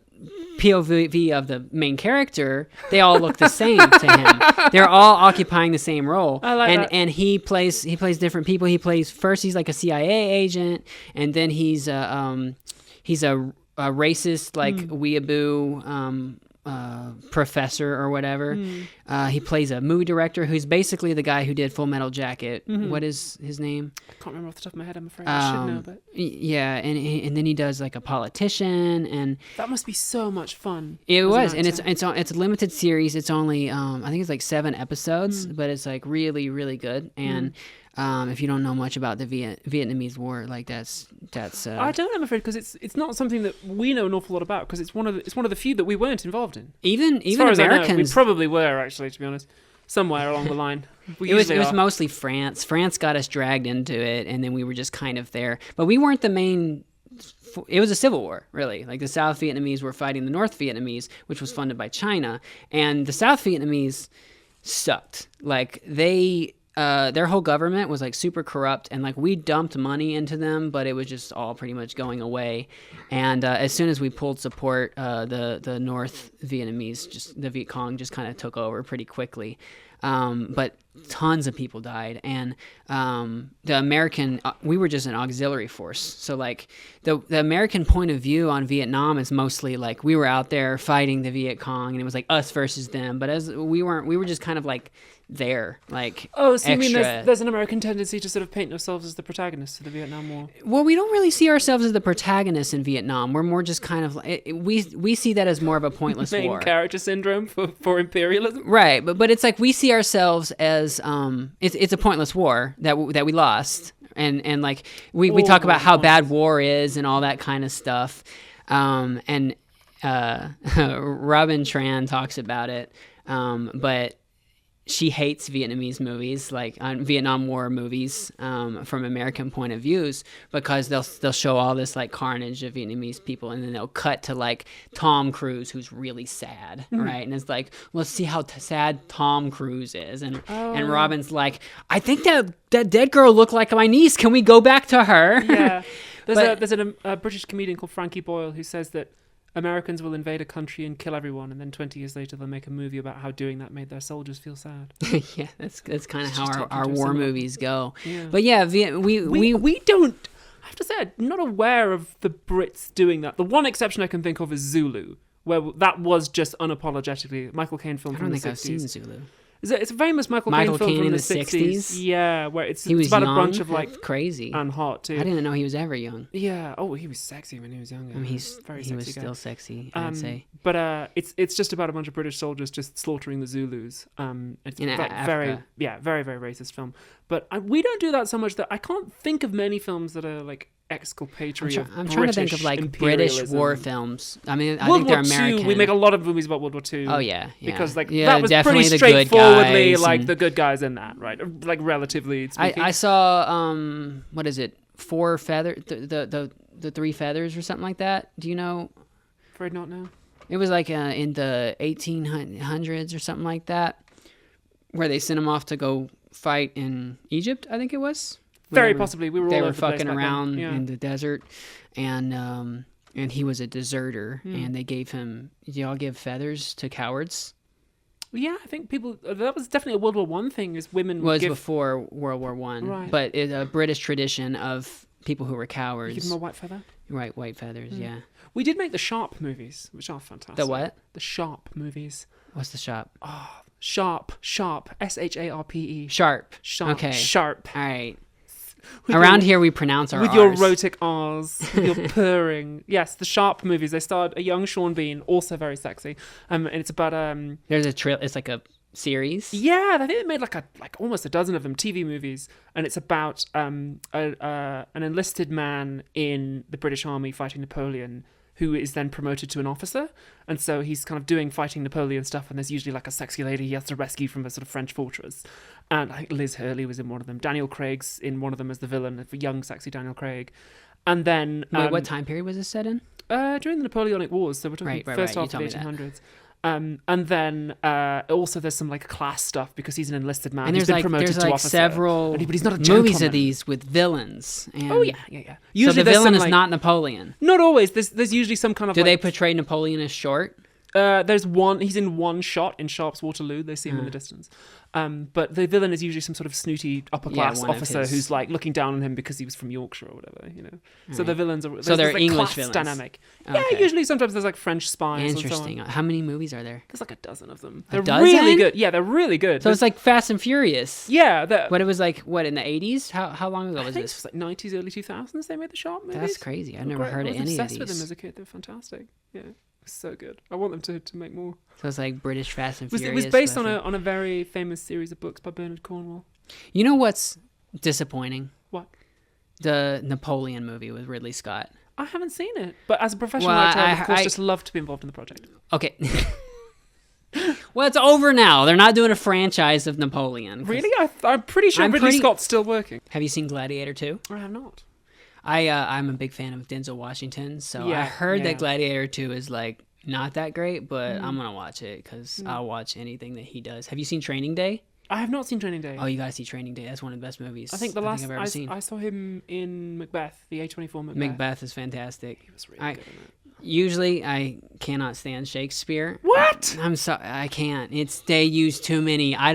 POV of the main character, they all look the same to him. They're all occupying the same role. I like that. And he plays different people. He's like a CIA agent, and then he's a racist like weeaboo professor or whatever. He plays a movie director who's basically the guy who did Full Metal Jacket. What is his name? I can't remember off the top of my head. I'm afraid I should know, but yeah, and then he does like a politician, and that must be so much fun. it was, and it's a limited series. It's only I think it's like 7 episodes, but it's like really really good. And if you don't know much about the Vietnamese War, like that's I don't. I'm afraid because it's not something that we know an awful lot about because it's one of the few that we weren't involved in. even As far as I know, Americans. we probably were actually, to be honest, somewhere along the line. It was mostly France. France got us dragged into it, and then we were just kind of there. But we weren't the main. It was a civil war, really. Like the South Vietnamese were fighting the North Vietnamese, which was funded by China, and the South Vietnamese sucked. Like their whole government was like super corrupt, and like we dumped money into them, but it was just all pretty much going away. And as soon as we pulled support, the North Vietnamese, just the Viet Cong, just kind of took over pretty quickly. But tons of people died, and the American we were just an auxiliary force. So like the American point of view on Vietnam is mostly like we were out there fighting the Viet Cong, and it was like us versus them. But as we were just kind of like there, like Oh, so extra. you mean there's an American tendency to sort of paint ourselves as the protagonists of the Vietnam War? Well, we don't really see ourselves as the protagonists in Vietnam. We're more just kind of we see that as more of a pointless Main war. character syndrome for imperialism. Right, but it's like we see ourselves as it's a pointless war that we lost, and like we talk about how bad war is and all that kind of stuff, and Robin Tran talks about it, but she hates Vietnamese movies, like Vietnam War movies, from American point of views, because they'll show all this like carnage of Vietnamese people, and then they'll cut to like Tom Cruise, who's really sad, right? And it's like, let's see how sad Tom Cruise is, and Robin's like, I think that dead girl looked like my niece. Can we go back to her? Yeah, there's a British comedian called Frankie Boyle who says that Americans will invade a country and kill everyone, and then 20 years later they'll make a movie about how doing that made their soldiers feel sad. Yeah, that's kind of how our war movies go. Yeah. But yeah, we don't. I have to say, I'm not aware of the Brits doing that. The one exception I can think of is Zulu, where that was just unapologetically Michael Caine film I from don't the think 60s. I've seen Zulu. It's a famous Michael Michael Caine film Caine from in the the 60s. Yeah, where it's about young? a bunch of like crazy and hot too. I didn't know he was ever young. Yeah. Oh, he was sexy when he was younger. I mean, he was still sexy, I'd say. But it's just about a bunch of British soldiers just slaughtering the Zulus. It's In like Africa. very racist film. But we don't do that so much that I can't think of many films that are like exculpatory of I'm trying to think of like British imperialism. war films. I mean, I World think they're War American. II, we make a lot of movies about World War II. Oh yeah. Because like yeah, that was definitely pretty the good straightforwardly guys like and- the good guys in that, right? Like relatively speaking. I saw what is it? Four feather the three feathers or something like that. Do you know? Afraid not now. It was like in the 1800s or something like that, where they sent him off to go fight in Egypt. I think it was. Very possibly. We were They all were over the place fucking back then. around Yeah. in the desert, and he was a deserter, Hmm. and they gave him. Did y'all give feathers to cowards? Yeah, I think people. That was definitely a World War One thing. Is women would Was give before World War One, Right. but it's a British tradition of people who were cowards. give them a white feather. Right, white feathers. Yeah. We did make the Sharp movies, which are fantastic. The what? The Sharp movies. What's the shop? Sharp, SHARPE. Sharp. Sharp. Okay. Sharp. All right. With Around your- here, we pronounce our with your R's. erotic R's, with your purring. Yes, the Sharp movies. They starred a young Sean Bean, also very sexy. And it's about There's a trail. It's like a series. yeah, I think they made like almost a dozen of them TV movies, and it's about an enlisted man in the British Army fighting Napoleon, who is then promoted to an officer, and so he's kind of doing fighting Napoleon stuff, and there's usually like a sexy lady he has to rescue from a sort of French fortress, and I think Liz Hurley was in one of them. Daniel Craig's in one of them as the villain, a young sexy Daniel Craig, and then Wait, what time period was this set in? during the Napoleonic Wars, so we're talking Right, first you half of told the me that. 1800s. And then also there's some like class stuff because he's an enlisted man. And He's there's been like promoted to officer. several but he's not a movies gentleman. of these with villains. And Oh yeah. So Usually the there's villain some, is like- not Napoleon. Not always. There's usually some kind of. Do like, they portray Napoleon as short? There's one. He's in one shot in Sharp's Waterloo. They see him in the distance. But the villain is usually some sort of snooty upper class one of officer his- who's like looking down on him because he was from Yorkshire or whatever. You know. So the villains are. So they're there's, like, English class villains. dynamic. Okay. Yeah. Usually sometimes there's like French spies. Interesting. And so on. How many movies are there? There's like a dozen of them. A They're dozen? really good. Yeah, they're really good. So it's like Fast and Furious. yeah. What it was like? What in the 80s? How long ago I was think this? it was like 90s, early 2000s. They made the Sharp movies. That's crazy. I've They're never great. heard I of was any of obsessed with them these. as a kid. They're fantastic. Yeah, so good. I want them to make more. So it's like British Fast and It Furious. was based but on I think- a very famous series of books by Bernard Cornwell. You know what's disappointing? What? The Napoleon movie with Ridley Scott. I haven't seen it, but as a professional Well, actor, I would, of course, I- just love to be involved in the project. Okay. Well, it's over now. They're not doing a franchise of Napoleon. 'cause- Really? I'm pretty sure I'm Ridley pretty- Scott's still working. Have you seen Gladiator 2? I have not. I'm a big fan of Denzel Washington, so I Yeah, heard yeah. that Gladiator 2 is like not that great, but I'm gonna watch it because I'll watch anything that he does. Have you seen Training Day? I have not seen Training Day. Oh, you gotta see Training Day. That's one of the best movies I think the last I've ever seen. I saw him in Macbeth, the A24 Macbeth. Macbeth is fantastic. He was really I- good in it. Usually, I cannot stand Shakespeare. What? I'm sorry, I can't. They use too many. I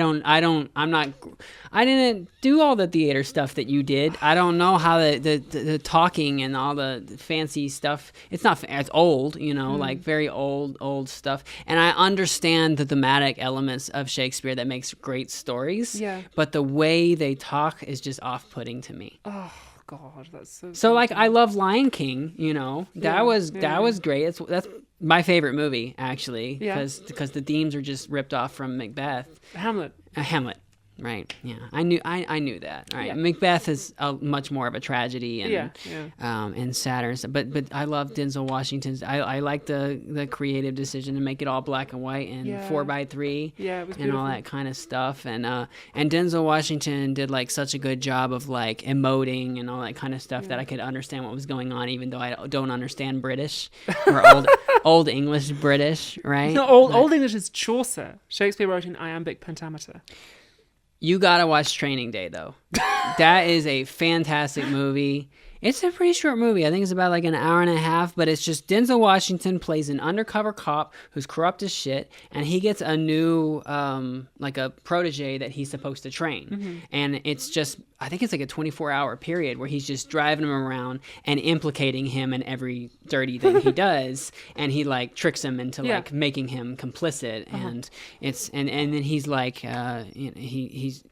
didn't do all the theater stuff that you did. I don't know how the talking and all the fancy stuff. It's not. It's old, like very old stuff. And I understand the thematic elements of Shakespeare that makes great stories. Yeah. But the way they talk is just off-putting to me. Oh God, that's so. So like I love Lion King, that Yeah, was yeah. great. That's my favorite movie actually Yeah. because the themes are just ripped off from Macbeth. Hamlet. Hamlet. Right. Yeah. I knew that. All right. Yeah. Macbeth is much more of a tragedy and Yeah. and sadder. But I love Denzel Washington's. I like the creative decision to make it all black and white and 4:3. Yeah, it was and beautiful. all that kind of stuff. And Denzel Washington did like such a good job of like emoting and all that kind of stuff that I could understand what was going on, even though I don't understand British or old English British. Right. No, old English is Chaucer. Shakespeare wrote in iambic pentameter. You gotta watch Training Day, though. That is a fantastic movie. It's a pretty short movie. I think it's about like an hour and a half, but it's just Denzel Washington plays an undercover cop who's corrupt as shit, and he gets a new, like a protege that he's supposed to train. And it's just, I think it's like a 24-hour period where he's just driving him around and implicating him in every dirty thing he does, and he like tricks him into like making him complicit, and it's and then he's like, he's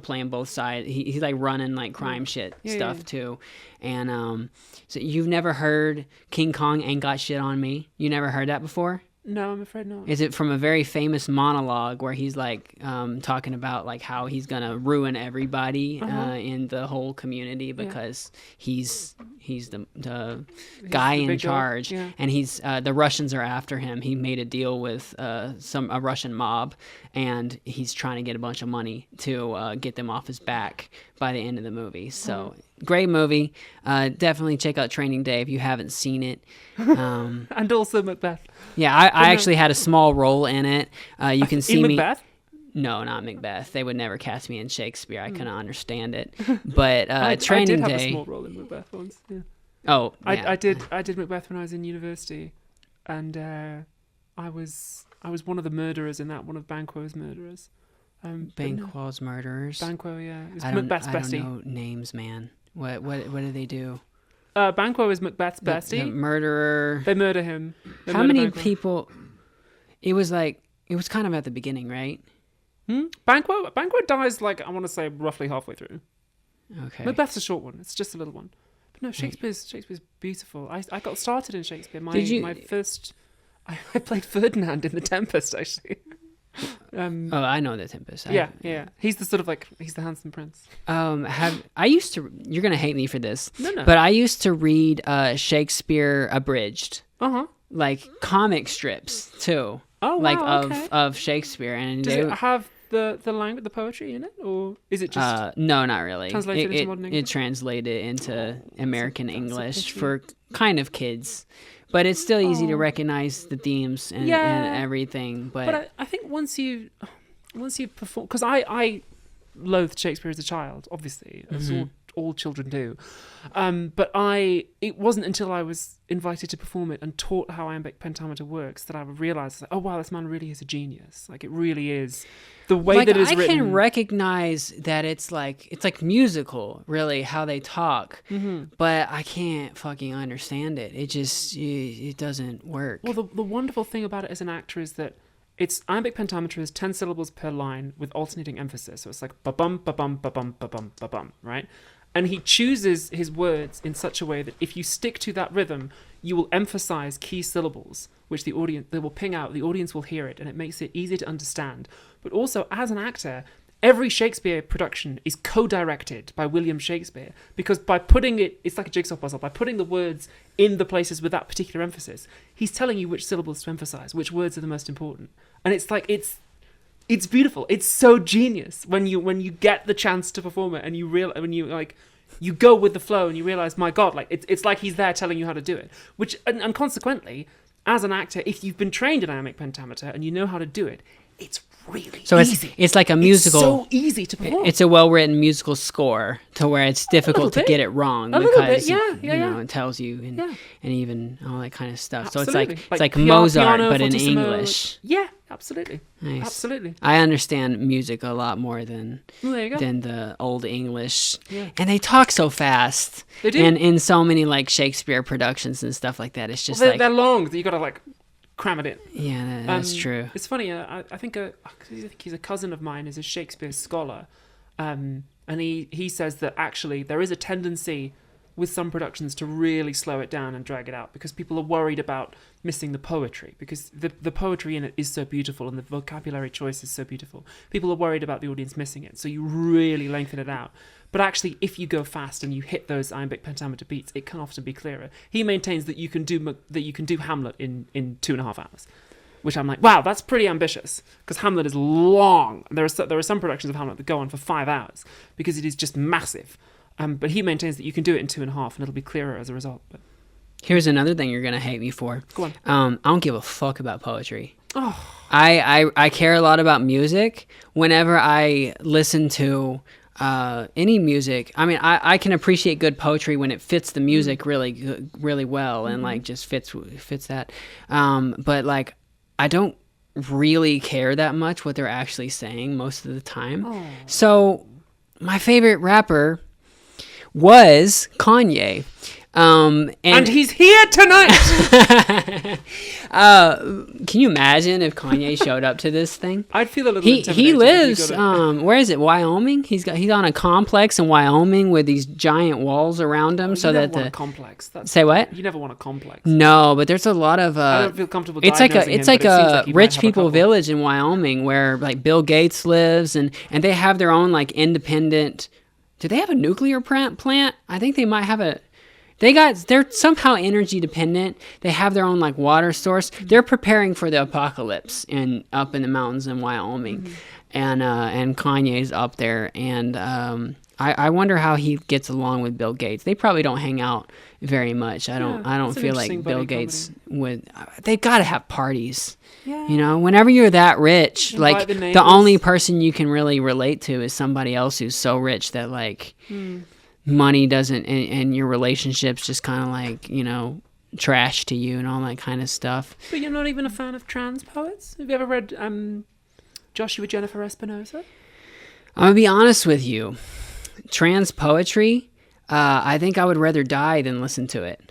playing both sides. He's like running like crime shit stuff too. And so you've never heard King Kong Ain't Got Shit on Me? You never heard that before? No, I'm afraid not. Is it from a very famous monologue where he's like talking about like how he's gonna ruin everybody in the whole community because he's the guy in charge, and he's the Russians are after him. He made a deal with a Russian mob, and he's trying to get a bunch of money to get them off his back by the end of the movie. So great movie. Definitely check out Training Day if you haven't seen it. And also Macbeth. Yeah, I actually had a small role in it. You can see in me. Macbeth? No, not Macbeth. They would never cast me in Shakespeare. I couldn't understand it. But Training I did Day. have a small role in Macbeth once. Yeah. Oh, yeah. I did Macbeth when I was in university, and I was one of the murderers in that. One of Banquo's murderers. Banquo's murderers. Banquo, yeah. It was I Macbeth's don't bestie. know names, man. What do they do? Banquo is Macbeth's bestie. The murderer. They murder him. How many people? It was kind of at the beginning, right? Banquo dies like, I want to say, roughly halfway through. Okay. Macbeth's a short one. It's just a little one. But no, Shakespeare's beautiful. I got started in Shakespeare. My first, I played Ferdinand in The Tempest, actually. I know The Tempest. Yeah. He's the sort of like, he's the handsome prince. You're gonna hate me for this. No. But I used to read Shakespeare abridged. Like comic strips too. Oh, like wow, okay. of Shakespeare, and does it have the language, the poetry in it, or is it just no, not really. Translated into modern English? It translated into American English for kind of kids, but it's still easy to recognize the themes and everything. But I think once you perform, because I loathed Shakespeare as a child, obviously, as all children do. But it wasn't until I was invited to perform it and taught how iambic pentameter works that I realized, oh wow, this man really is a genius. Like, it really is. The way that it's written. I can recognize that it's like musical, really, how they talk, but I can't fucking understand it. It doesn't work. Well, the wonderful thing about it as an actor is that it's iambic pentameter is 10 syllables per line with alternating emphasis. So it's like ba-bum, ba-bum, ba-bum, ba-bum, ba-bum, right? And he chooses his words in such a way that if you stick to that rhythm, you will emphasize key syllables, which they will ping out, the audience will hear it, and it makes it easier to understand. But also, as an actor, every Shakespeare production is co-directed by William Shakespeare, because by putting it's like a jigsaw puzzle, by putting the words in the places with that particular emphasis, he's telling you which syllables to emphasize, which words are the most important. And it's like, it's beautiful. It's so genius when you get the chance to perform it, and you go with the flow and you realize, my God, like it's like he's there telling you how to do it. Which and consequently, as an actor, if you've been trained in iambic pentameter and you know how to do it, it's really easy. It's like a musical. It's so easy to perform. It's a well-written musical score to where it's difficult to get it wrong because it tells you and even all that kind of stuff. Absolutely. So it's like piano, Mozart but in fortissimo. English. Yeah, absolutely. Nice. Absolutely. I understand music a lot more than the old English. Yeah. And they talk so fast. They do. And in so many like Shakespeare productions and stuff like that, it's just they're long. You got to like cram it in. Yeah, that's true. It's funny. I think he's a cousin of mine. Is a Shakespeare scholar, and he says that actually there is a tendency with some productions to really slow it down and drag it out because people are worried about missing the poetry because the poetry in it is so beautiful and the vocabulary choice is so beautiful. People are worried about the audience missing it, so you really lengthen it out. But actually, if you go fast and you hit those iambic pentameter beats, it can often be clearer. He maintains that you can do Hamlet in 2.5 hours, which I'm like, wow, that's pretty ambitious because Hamlet is long. There are some productions of Hamlet that go on for 5 hours because it is just massive. But he maintains that you can do it in 2.5 and it'll be clearer as a result. But Here's another thing you're gonna hate me for. go on. I don't give a fuck about poetry. Oh, I care a lot about music. Whenever I listen to any music, I mean, I can appreciate good poetry when it fits the music really well and like just fits that. But like, I don't really care that much what they're actually saying most of the time. Oh. So my favorite rapper was Kanye. And he's here tonight. Can you imagine if Kanye showed up to this thing? I'd feel a little He intimidated if lives got it. where is it? Wyoming. He's on a complex in Wyoming with these giant walls around him, so You never that want the a complex. say what? You never want a complex. No, but there's a lot of I don't feel comfortable. it's like diagnosing him, a but it seems like he might rich have a people couple. village in Wyoming where like Bill Gates lives and they have their own like independent. Do they have a nuclear plant? I think they might have a. They're somehow energy dependent. They have their own like water source. They're preparing for the apocalypse up in the mountains in Wyoming, and Kanye's up there. And I wonder how he gets along with Bill Gates. They probably don't hang out very much. I don't that's an feel like interesting Bill buddy Gates would. They've got to have parties. Yeah. You know, whenever you're that rich, Invite like the the neighbors. only person you can really relate to is somebody else who's so rich that like money doesn't, and your relationships just kind of like, you know, trash to you and all that kind of stuff. But you're not even a fan of trans poets? Have you ever read Joshua Jennifer Espinosa? I'm gonna be honest with you, trans poetry. I think I would rather die than listen to it.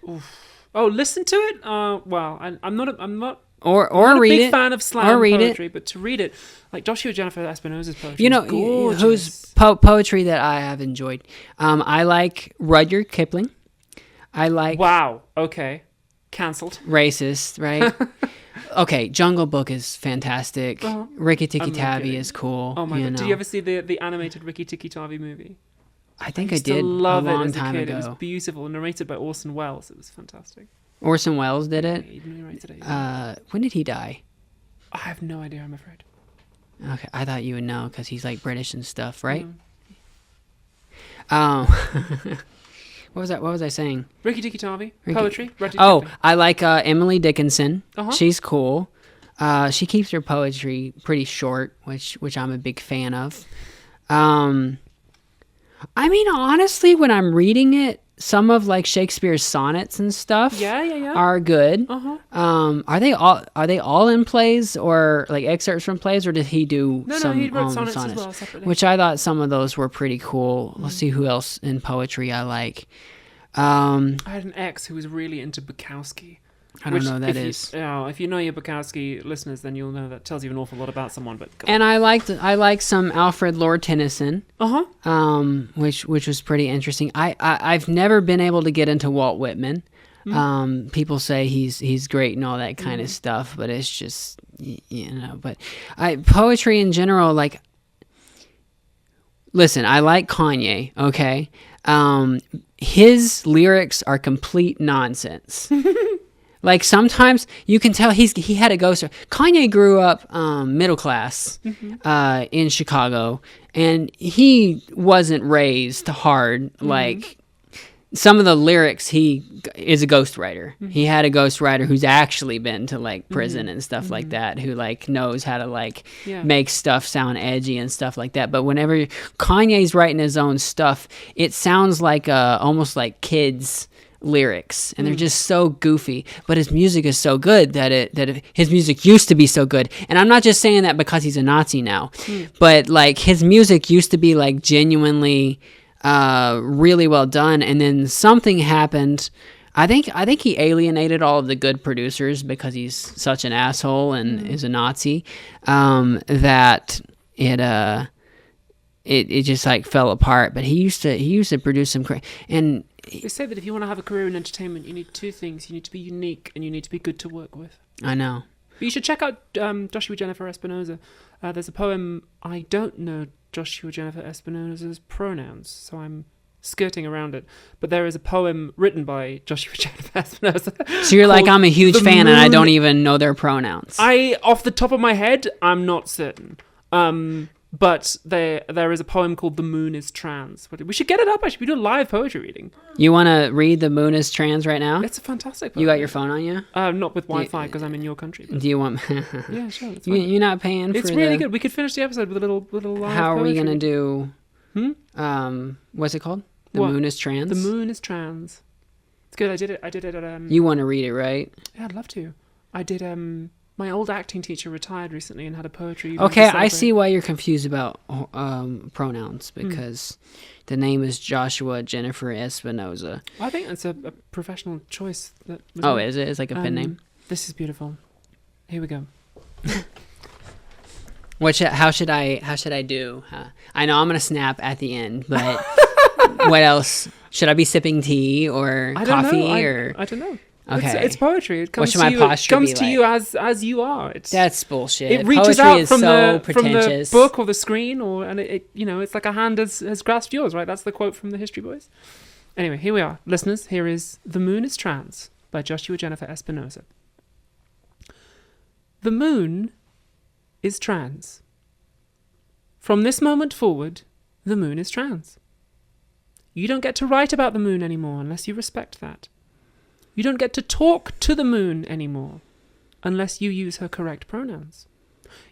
Oh, listen to it. Well, I'm not. Or I'm not read a big it. fan of slam or read poetry, it. but to read it, like Joshua Jennifer Espinosa's poetry, You know is gorgeous. who's poetry that I have enjoyed. I like Rudyard Kipling. I like Wow. Okay. Cancelled. racist, right? Okay, Jungle Book is fantastic. Uh-huh. Ricky Tikki I'm not Tavi kidding. is cool. Oh my you god! know. Did you ever see the animated Ricky Tikki Tavi movie? I think I I used to did love a it long as a time kid. It ago. was beautiful, narrated by Orson Welles. It was fantastic. Orson Welles did it. He narrated it. When did he die? I have no idea. I'm afraid. Okay, I thought you would know because he's like British and stuff, right? No. What was I saying? Ricky Tikki Tavi Ricky- poetry. Rudyard Oh, Kipling. I like Emily Dickinson. Uh-huh. She's cool. She keeps her poetry pretty short, which I'm a big fan of. I mean, honestly, when I'm reading it, some of like Shakespeare's sonnets and stuff Yeah. are good. Uh-huh. Are they all in plays or like excerpts from plays, or did he do No, some he wrote own sonnets as well separately. Which I thought some of those were pretty cool. Let's see who else in poetry I like. I had an ex who was really into Bukowski. I don't know who that is. If you know your Bukowski listeners, then you'll know that tells you an awful lot about someone. But And I like some Alfred Lord Tennyson, which was pretty interesting. I've never been able to get into Walt Whitman. People say he's great and all that kind of stuff, but it's just you know. But poetry in general, like, listen, I like Kanye. Okay, his lyrics are complete nonsense. Like sometimes you can tell he had a ghost. Kanye grew up middle class in Chicago, and he wasn't raised hard. Like some of the lyrics, he is a ghostwriter. He had a ghostwriter who's actually been to like prison and stuff like that, who like knows how to like make stuff sound edgy and stuff like that. But whenever Kanye's writing his own stuff, it sounds like almost like kids lyrics, and they're just so goofy, but his music is so good his music used to be so good. And I'm not just saying that because he's a Nazi now, but like his music used to be like genuinely really well done, and then something happened. I think he alienated all of the good producers because he's such an asshole and is a Nazi, that it just like fell apart. But he used to produce some and They say that if you want to have a career in entertainment, you need two things. You need to be unique and you need to be good to work with. I know. But you should check out Joshua Jennifer Espinosa. There's a poem. I don't know Joshua Jennifer Espinosa's pronouns, so I'm skirting around it. But there is a poem written by Joshua Jennifer Espinosa. So you're like, I'm a huge The fan and I Moon- don't even know their pronouns. Off the top of my head, I'm not certain. But there is a poem called "The Moon is Trans." We should get it up. I should be doing live poetry reading. You want to read "The Moon is Trans" right now? It's a fantastic poem. You got your phone on you? Not with Wi-Fi because I'm in your country. But Do you want? yeah, sure. It's fine. You're not paying for It's really the- good. We could finish the episode with a little live How are we poetry. gonna do? Hmm? What's it called? The What? Moon is Trans. The Moon is Trans. It's good. I did it at You want to read it, right? Yeah, I'd love to. I did my old acting teacher retired recently and had a poetry evening Okay, to I celebrate. see why you're confused about pronouns because the name is Joshua Jennifer Espinosa. I think that's a professional choice. That was Oh, made. is it? It's like a pen name. This is beautiful. Here we go. How should I do? I know I'm gonna snap at the end, but what else? Should I be sipping tea or I don't coffee know. or? I don't know. Okay. It's poetry. It comes should to my you. posture It comes be to like? you as you are. That's bullshit. It reaches Poetry out is from so the pretentious. book or the screen, and it it's like a hand has grasped yours, right? That's the quote from the History Boys. Anyway, here we are, listeners. Here is "The Moon is Trans" by Joshua Jennifer Espinosa. The moon is trans. From this moment forward, the moon is trans. You don't get to write about the moon anymore unless you respect that. You don't get to talk to the moon anymore unless you use her correct pronouns.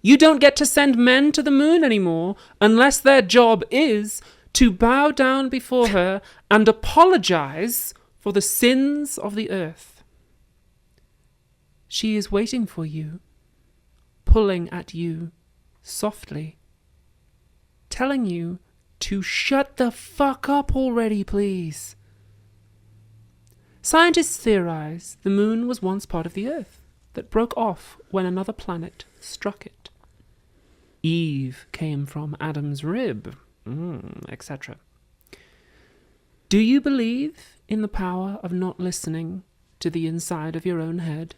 You don't get to send men to the moon anymore unless their job is to bow down before her and apologize for the sins of the earth. She is waiting for you, pulling at you softly, telling you to shut the fuck up already, please. Scientists theorize the moon was once part of the Earth that broke off when another planet struck it. Eve came from Adam's rib, etc. Do you believe in the power of not listening to the inside of your own head?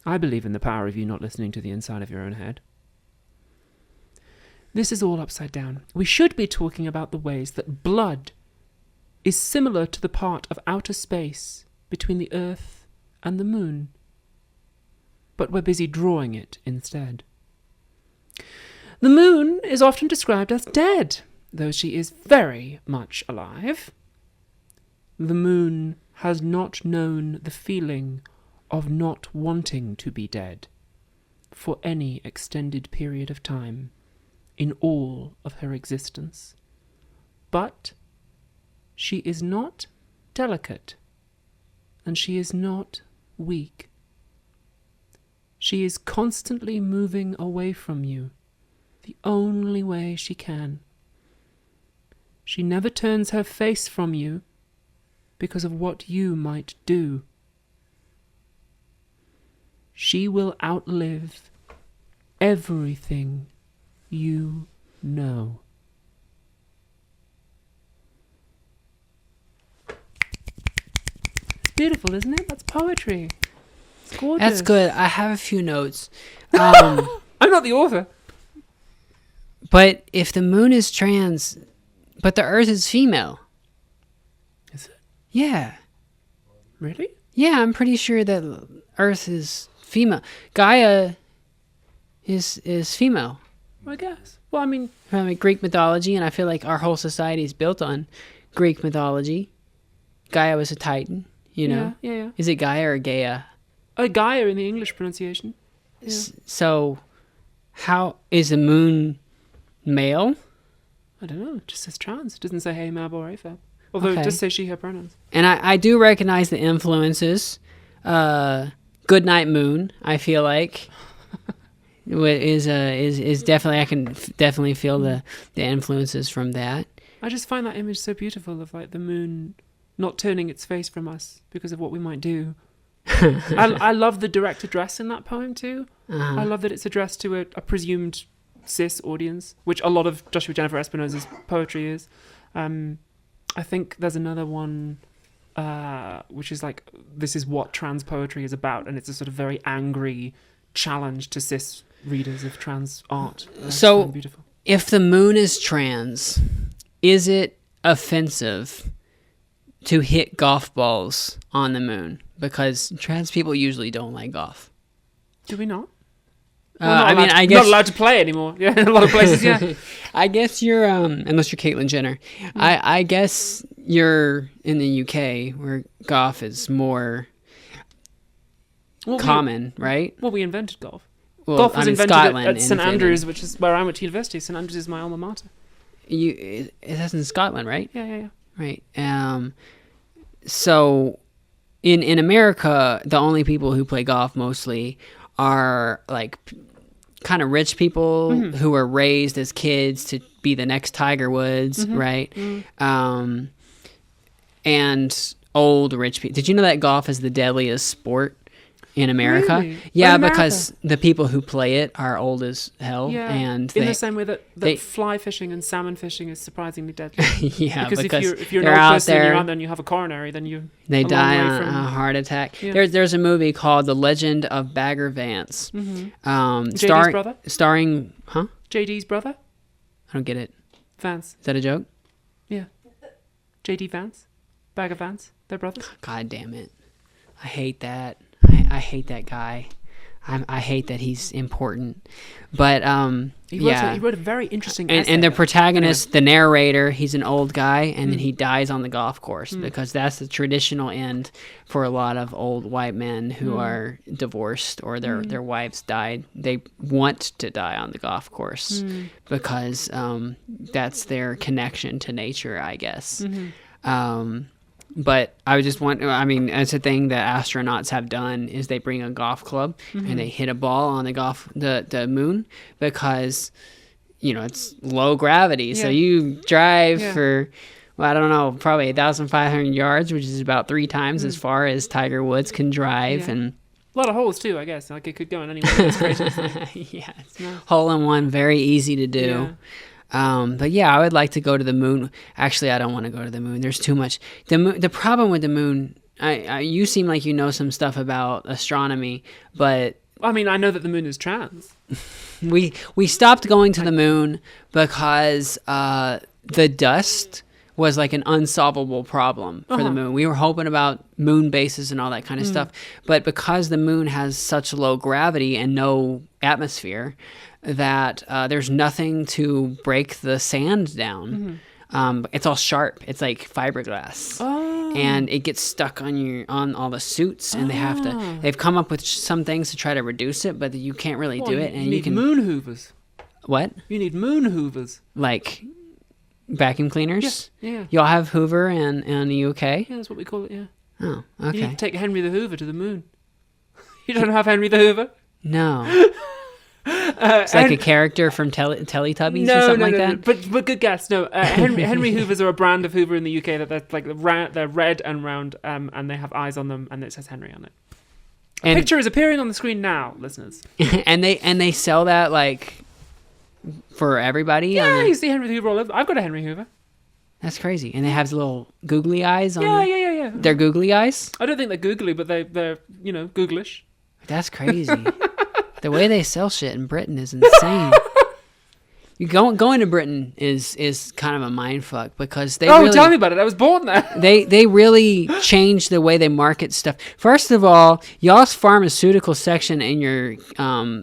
I believe in the power of you not listening to the inside of your own head. This is all upside down. We should be talking about the ways that blood is similar to the part of outer space between the Earth and the moon. But we're busy drawing it instead. The moon is often described as dead, though she is very much alive. The moon has not known the feeling of not wanting to be dead for any extended period of time in all of her existence. But she is not delicate, and she is not weak. She is constantly moving away from you, the only way she can. She never turns her face from you because of what you might do. She will outlive everything you know. It's beautiful, isn't it? That's poetry. It's gorgeous. That's good. I have a few notes. I'm not the author. But if the moon is trans, but the Earth is female. Is it? Yeah. Really? Yeah, I'm pretty sure that Earth is female. Gaia is female. I guess. Well, I mean, From like Greek mythology, and I feel like our whole society is built on Greek mythology. Gaia was a Titan, you know. Yeah. Is it Gaia or Gaia? Gaia in the English pronunciation. Yeah. So, how is the moon male? I don't know. It just says trans. It doesn't say hey, mab, or afab. Although Okay. it does say she, her pronouns. And I do recognize the influences. Good Night Moon, I feel like, is definitely, I can definitely feel the influences from that. I just find that image so beautiful of like the moon not turning its face from us because of what we might do. I love the direct address in that poem too. I love that it's addressed to a presumed cis audience, which a lot of Joshua Jennifer Espinosa's poetry is. I think there's another one, which is like, this is what trans poetry is about, and it's a sort of very angry challenge to cis readers of trans art. So, It's beautiful. if the moon is trans, is it offensive to hit golf balls on the moon? Because trans people usually don't like golf. Do we not? I guess not allowed to play anymore. Yeah, in a lot of places. Yeah. I guess you're unless you're Caitlyn Jenner. I guess you're in the UK where golf is more common, right? Well, we invented golf. Well, Golf was invented Scotland at St invented- Andrews, which is where I went to university. St Andrews is my alma mater. That's in Scotland, right? Yeah. Right. So in America, the only people who play golf mostly are like kind of rich people who were raised as kids to be the next Tiger Woods, right? And old rich people. Did you know that golf is the deadliest sport in America? Really? Yeah, In America? because the people who play it are old as hell, Yeah. and In the same way that they- fly fishing and salmon fishing is surprisingly deadly. yeah, Because if you're an they're old out person and there. you're out there and you have a coronary, then you They a long die way on from- a heart attack. Yeah. There's a movie called The Legend of Bagger Vance. JD's brother? Starring, huh? JD's brother? I don't get it. Vance. Is that a joke? Yeah. JD Vance? Bagger Vance? They're brothers? God damn it. I hate that. I hate that guy. I hate that he's important. But, He yeah. wrote a very interesting essay. And the protagonist, the narrator, he's an old guy, and then he dies on the golf course because that's the traditional end for a lot of old white men who are divorced or their wives died. They want to die on the golf course because that's their connection to nature, I guess. But I would just it's a thing that astronauts have done is they bring a golf club and they hit a ball on the moon because, it's low gravity. So Yeah. you drive Yeah. for, I don't know, probably 1,500 yards, which is about 3 times as far as Tiger Woods can drive. Yeah. And A lot of holes too, I guess. Like it could go in any way. That's great. yeah, it's nice. hole in one, very easy to do. Yeah. But yeah, I would like to go to the moon. Actually, I don't want to go to the moon. There's too much. The problem with the moon, you seem like you know some stuff about astronomy, but I mean, I know that the moon is trans. we stopped going to the moon because the dust was like an unsolvable problem for the moon. We were hoping about moon bases and all that kind of stuff, but because the moon has such low gravity and no atmosphere, that there's nothing to break the sand down. It's all sharp. It's like fiberglass, and it gets stuck on all the suits. And they've come up with some things to try to reduce it, but you can't really do it. And you need can moon hoovers. what You need moon hoovers. like vacuum cleaners? Yeah. Y'all have Hoover in the UK? Yeah, that's what we call it. Yeah. Oh, You need to okay. take Henry the Hoover to the moon. You don't have Henry the Hoover? No. It's like a character from Teletubbies or something like that. But good guess. No, Henry Hoovers are a brand of Hoover in the UK that they're like they're red and round, and they have eyes on them, and it says Henry on it. And Picture is appearing on the screen now, listeners. and they sell that like for everybody. Yeah, you see Henry the Hoover all over. I've got a Henry Hoover. That's crazy. And they have the little googly eyes on. Yeah. They're googly eyes. I don't think they're googly, but they're Googlish. That's crazy. The way they sell shit in Britain is insane. Going to Britain is kind of a mind fuck because they really, tell me about it. I was born there. they really changed the way they market stuff. First of all, y'all's pharmaceutical section in your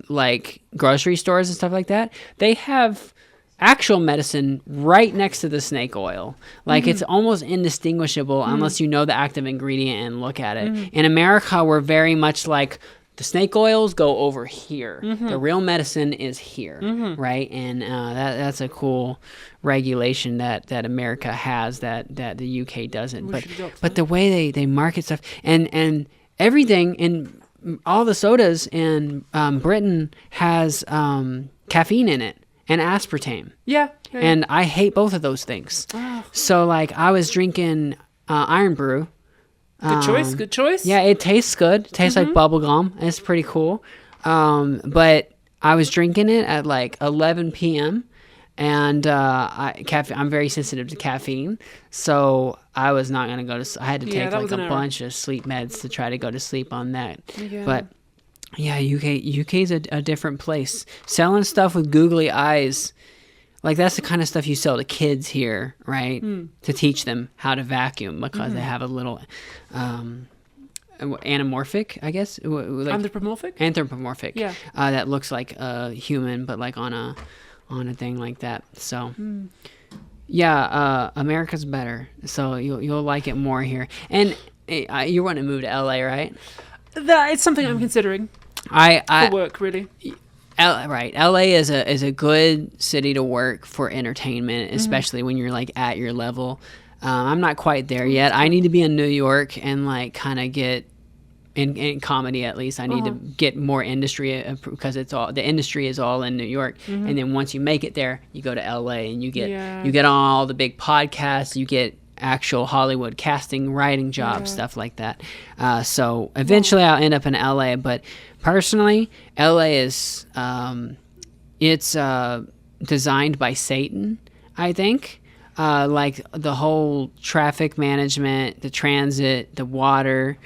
like grocery stores and stuff like that, they have actual medicine right next to the snake oil. Like it's almost indistinguishable unless you know the active ingredient and look at it. In America, we're very much like the snake oils go over here. The real medicine is here, right? And that's a cool regulation that America has that the UK doesn't. But the way they market stuff and everything in all the sodas in Britain has caffeine in it and aspartame. Yeah. And I hate both of those things. So like I was drinking Iron Brew. Good choice. Yeah, it tastes good. It tastes like bubble gum. It's pretty cool. But I was drinking it at like 11 p.m. And I'm very sensitive to caffeine, so I was not going to go to. I had to take like a bunch of sleep meds to try to go to sleep on that. Yeah. But yeah, UK's a different place. Selling stuff with googly eyes, like that's the kind of stuff you sell to kids here, right? To teach them how to vacuum because they have a little anamorphic, I guess. Like, anthropomorphic. Yeah. That looks like a human, but like on a thing like that. So yeah, America's better. So you'll like it more here. And you want to move to LA, right? It's something I'm considering. For work, really. Right. LA is a good city to work for entertainment, especially when you're like at your level. I'm not quite there yet. I need to be in New York and like kind of get in comedy, at least. I need to get more industry because the industry is all in New York. And then once you make it there, you go to LA and you get on all the big podcasts, you get actual Hollywood casting, writing jobs, stuff like that. So eventually I'll end up in LA, but personally, LA is it's designed by Satan, I think. Like the whole traffic management, the transit, the water,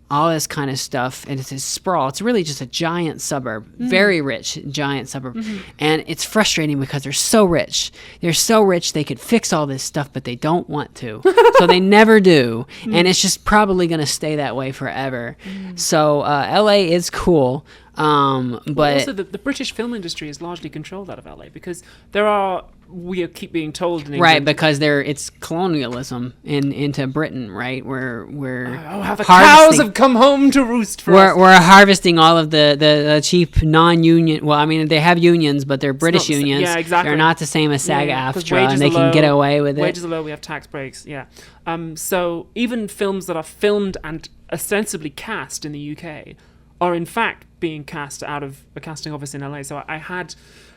all this kind of stuff. And it's a sprawl. It's really just a giant suburb, very rich, giant suburb. And it's frustrating because they're so rich. They're so rich they could fix all this stuff, but they don't want to. So they never do. And it's just probably going to stay that way forever. So LA is cool. But also the British film industry is largely controlled out of LA because we keep being told in England, right, because it's colonialism into Britain, right? How the cows have come home to roost for us. We're harvesting all of the cheap non-union. Well, I mean they have unions, but they're British unions. Yeah, exactly. They're not the same as SAG-AFTRA, and they can get away with it. Wages are low. We have tax breaks. Yeah. So even films that are filmed and ostensibly cast in the UK are in fact being cast out of a casting office in LA. So I had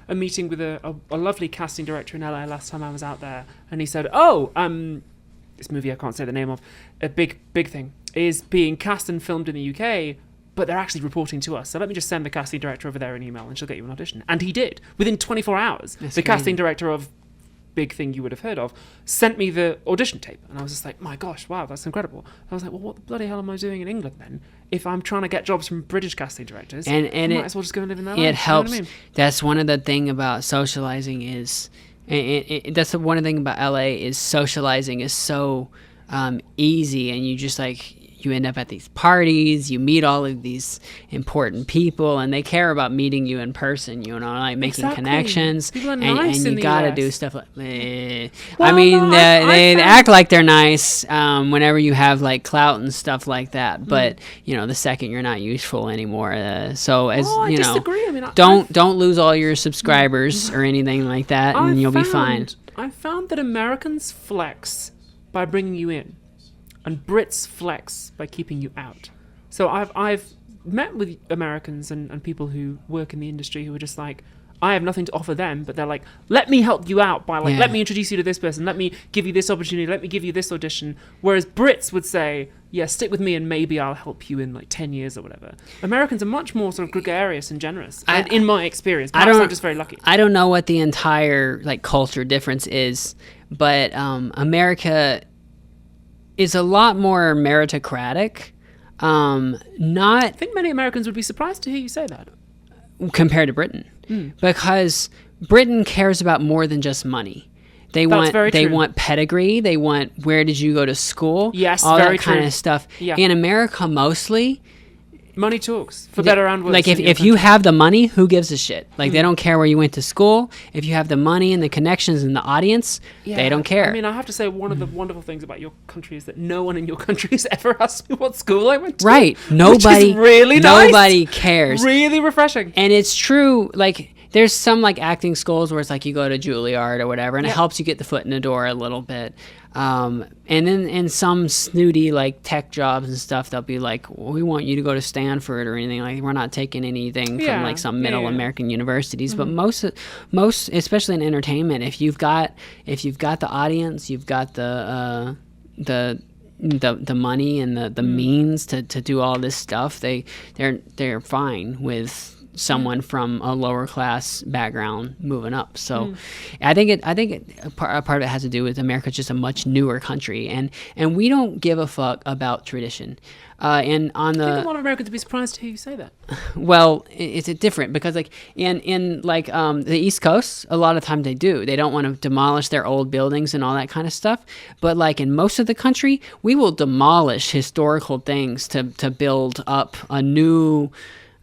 a meeting with a lovely casting director in LA last time I was out there, and he said, this movie I can't say the name of, a big thing, is being cast and filmed in the UK, but they're actually reporting to us. So let me just send the casting director over there an email and she'll get you an audition. And he did. Within 24 hours, That's the crazy. casting director of big thing you would have heard of sent me the audition tape, and I was just like, my gosh, wow, that's incredible. I was like, well, what the bloody hell am I doing in England then if I'm trying to get jobs from British casting directors? And I might as well just go and live in that. It helps. You know what I mean? That's one of the thing about socializing is that's the one thing about LA is socializing is so easy, and you just like you end up at these parties, you meet all of these important people, and they care about meeting you in person, you know, like making connections. People are nice and in you the gotta US. do stuff like Well, I mean, no, they I act like they're nice whenever you have like clout and stuff like that, but you know, the second you're not useful anymore, so as I you know, disagree. I mean, don't lose all your subscribers or anything like that, and you'll be fine. I found that Americans flex by bringing you in, and Brits flex by keeping you out. So I've met with Americans and people who work in the industry who are just like, I have nothing to offer them, but they're like, let me help you out by like, let me introduce you to this person, let me give you this opportunity, let me give you this audition. Whereas Brits would say, yeah, stick with me and maybe I'll help you in like 10 years or whatever. Americans are much more sort of gregarious and generous, in my experience. Perhaps I'm just very lucky. I don't know what the entire like culture difference is, but America is a lot more meritocratic. I think many Americans would be surprised to hear you say that. Compared to Britain, because Britain cares about more than just money. They want pedigree. They want where did you go to school? Yes, all very that kind true. of stuff. Yeah. In America, mostly, money talks, for better and worse. Like if you have the money, who gives a shit? Like they don't care where you went to school. If you have the money and the connections and the audience, they don't care. I mean, I have to say one of the wonderful things about your country is that no one in your country has ever asked me what school I went to. Right. Nobody. Which is really nice. Nobody cares. Really refreshing. And it's true. Like there's some like acting schools where it's like you go to Juilliard or whatever, and it helps you get the foot in the door a little bit. And then in some snooty like tech jobs and stuff, they'll be like, well, we want you to go to Stanford or anything. Like we're not taking anything from like some middle American universities. But most, especially in entertainment, if you've got the audience, you've got the money and the means to do all this stuff, they're fine with someone from a lower class background moving up. So I think a part of it has to do with America's just a much newer country, and we don't give a fuck about tradition. And on I think a the lot of Americans would be surprised to hear you say that. well, it's different because like in like the East Coast, a lot of times they don't want to demolish their old buildings and all that kind of stuff. But like in most of the country, we will demolish historical things to build up a new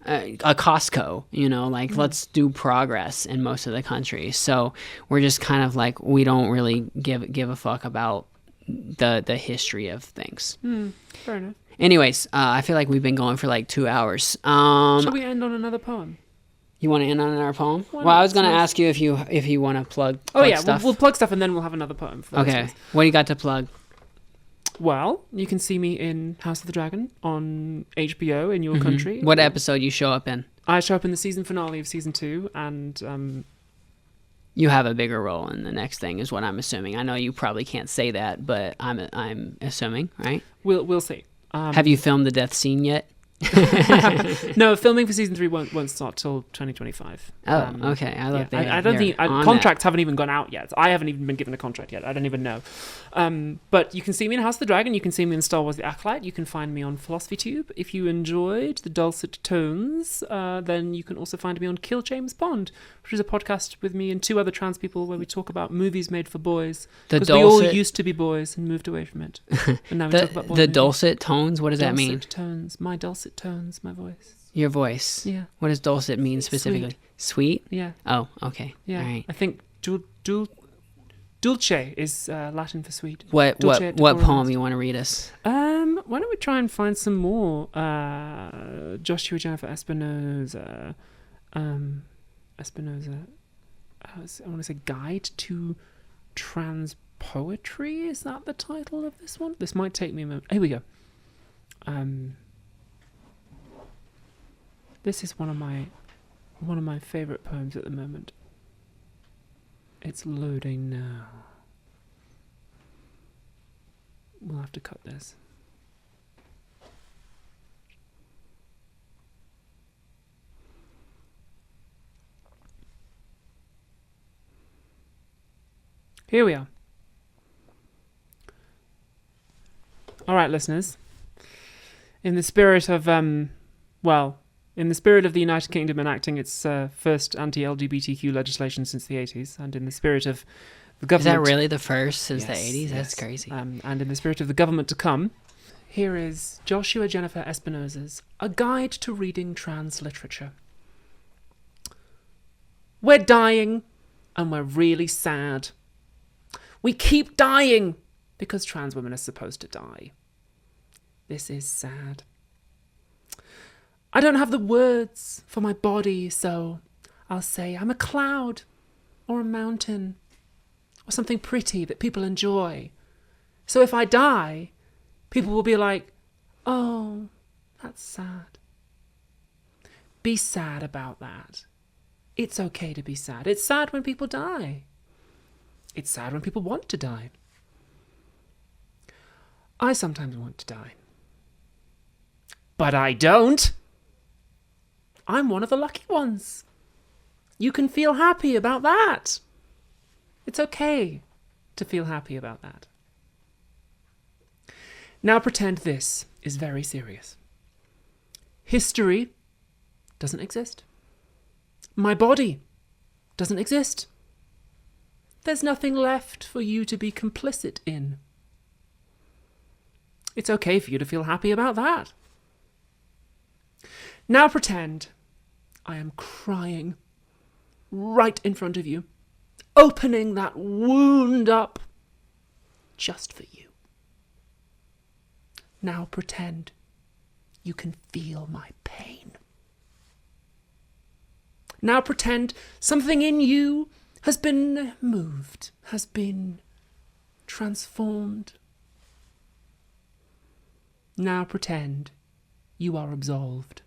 a Costco, like let's do progress in most of the country. So we're just kind of like, we don't really give a fuck about the history of things. Fair enough. Anyways, I feel like we've been going for like 2 hours. Shall we end on another poem? You want to end on our poem? Why Well, not? I was going to Nice. ask you if you want to plug stuff. We'll plug stuff and then we'll have another poem. For the Okay. listeners. What do you got to plug? Well, you can see me in House of the Dragon on HBO in your country. What episode you show up in? I show up in the season finale of season 2, and You have a bigger role in the next thing, is what I'm assuming. I know you probably can't say that, but I'm assuming, right? we'll see. Have you filmed the death scene yet? No, filming for season 3 won't start till 2025. Oh, okay. I love that. I don't think contracts haven't even gone out yet. I haven't even been given a contract yet. I don't even know. But you can see me in House of the Dragon. You can see me in Star Wars: The Acolyte. You can find me on PhilosophyTube. If you enjoyed the dulcet tones, then you can also find me on Kill James Bond, which is a podcast with me and 2 other trans people where we talk about movies made for boys. Because we all used to be boys and moved away from it. And now we talk about boy the movies. dulcet tones. What does that mean? Dulcet tones. My dulcet tones. My voice. Your voice. Yeah. What does dulcet mean specifically? Sweet? Yeah. Oh, okay. Yeah. All right. I think dulce is Latin for sweet. What Dulce et poem decorum. you want to read us? Why don't we try and find some more Joshua Jennifer Espinosa. Espinosa. I want to say Guide to Trans Poetry. Is that the title of this one? This might take me a moment. Here we go. This is one of my favorite poems at the moment. It's loading now. We'll have to cut this. Here we are. All right, listeners. In the spirit of in the spirit of the United Kingdom enacting its first anti-LGBTQ legislation since the 80s, and in the spirit of the government... Is that really the first since the Yes, 80s? That's yes. crazy. And in the spirit of the government to come, here is Joshua Jennifer Espinosa's A Guide to Reading Trans Literature. We're dying, and we're really sad. We keep dying because trans women are supposed to die. This is sad. I don't have the words for my body, so I'll say I'm a cloud or a mountain or something pretty that people enjoy. So if I die, people will be like, oh, that's sad. Be sad about that. It's okay to be sad. It's sad when people die. It's sad when people want to die. I sometimes want to die. But I don't. I'm one of the lucky ones. You can feel happy about that. It's okay to feel happy about that. Now pretend this is very serious. History doesn't exist. My body doesn't exist. There's nothing left for you to be complicit in. It's okay for you to feel happy about that. Now pretend I am crying right in front of you, opening that wound up just for you. Now pretend you can feel my pain. Now pretend something in you has been moved, has been transformed. Now pretend you are absolved.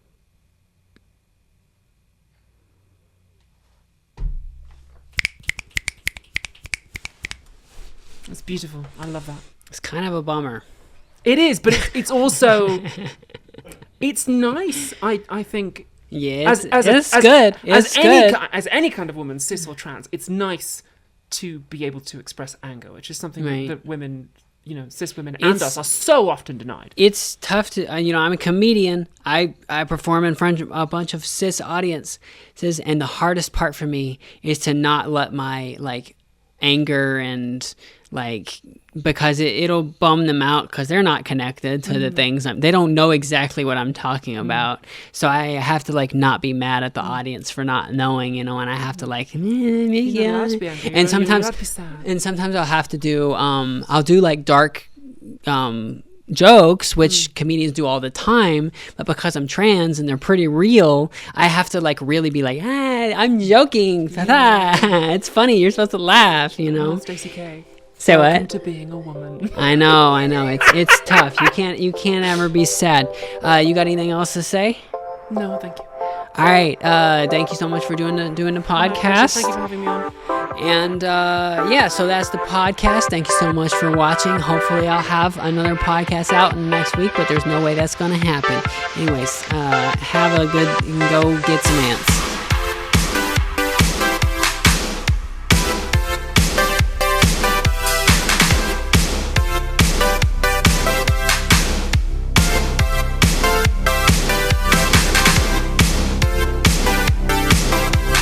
It's beautiful. I love that. It's kind of a bummer. It is, but it's also... it's nice. I think Yeah, it's good. It's good. As any kind of woman, cis or trans, it's nice to be able to express anger, which is something that women, cis women and us are so often denied. It's tough to, I'm a comedian. I perform in front of a bunch of cis audiences, and the hardest part for me is to not let my anger and because it'll bum them out because they're not connected to the things. They don't know exactly what I'm talking about. So I have to not be mad at the audience for not knowing, and I have to and sometimes I'll have to do I'll do dark jokes, which comedians do all the time, but because I'm trans and they're pretty real, I have to really be I'm joking. It's funny, you're supposed to laugh, Stacy K. Say Welcome what? to being a woman. I know. It's tough. You can't ever be sad. You got anything else to say? No, thank you. All right. Thank you so much for doing the podcast. Thank you for having me on. And so that's the podcast. Thank you so much for watching. Hopefully I'll have another podcast out next week, but there's no way that's gonna happen. Anyways, have a good, go get some ants.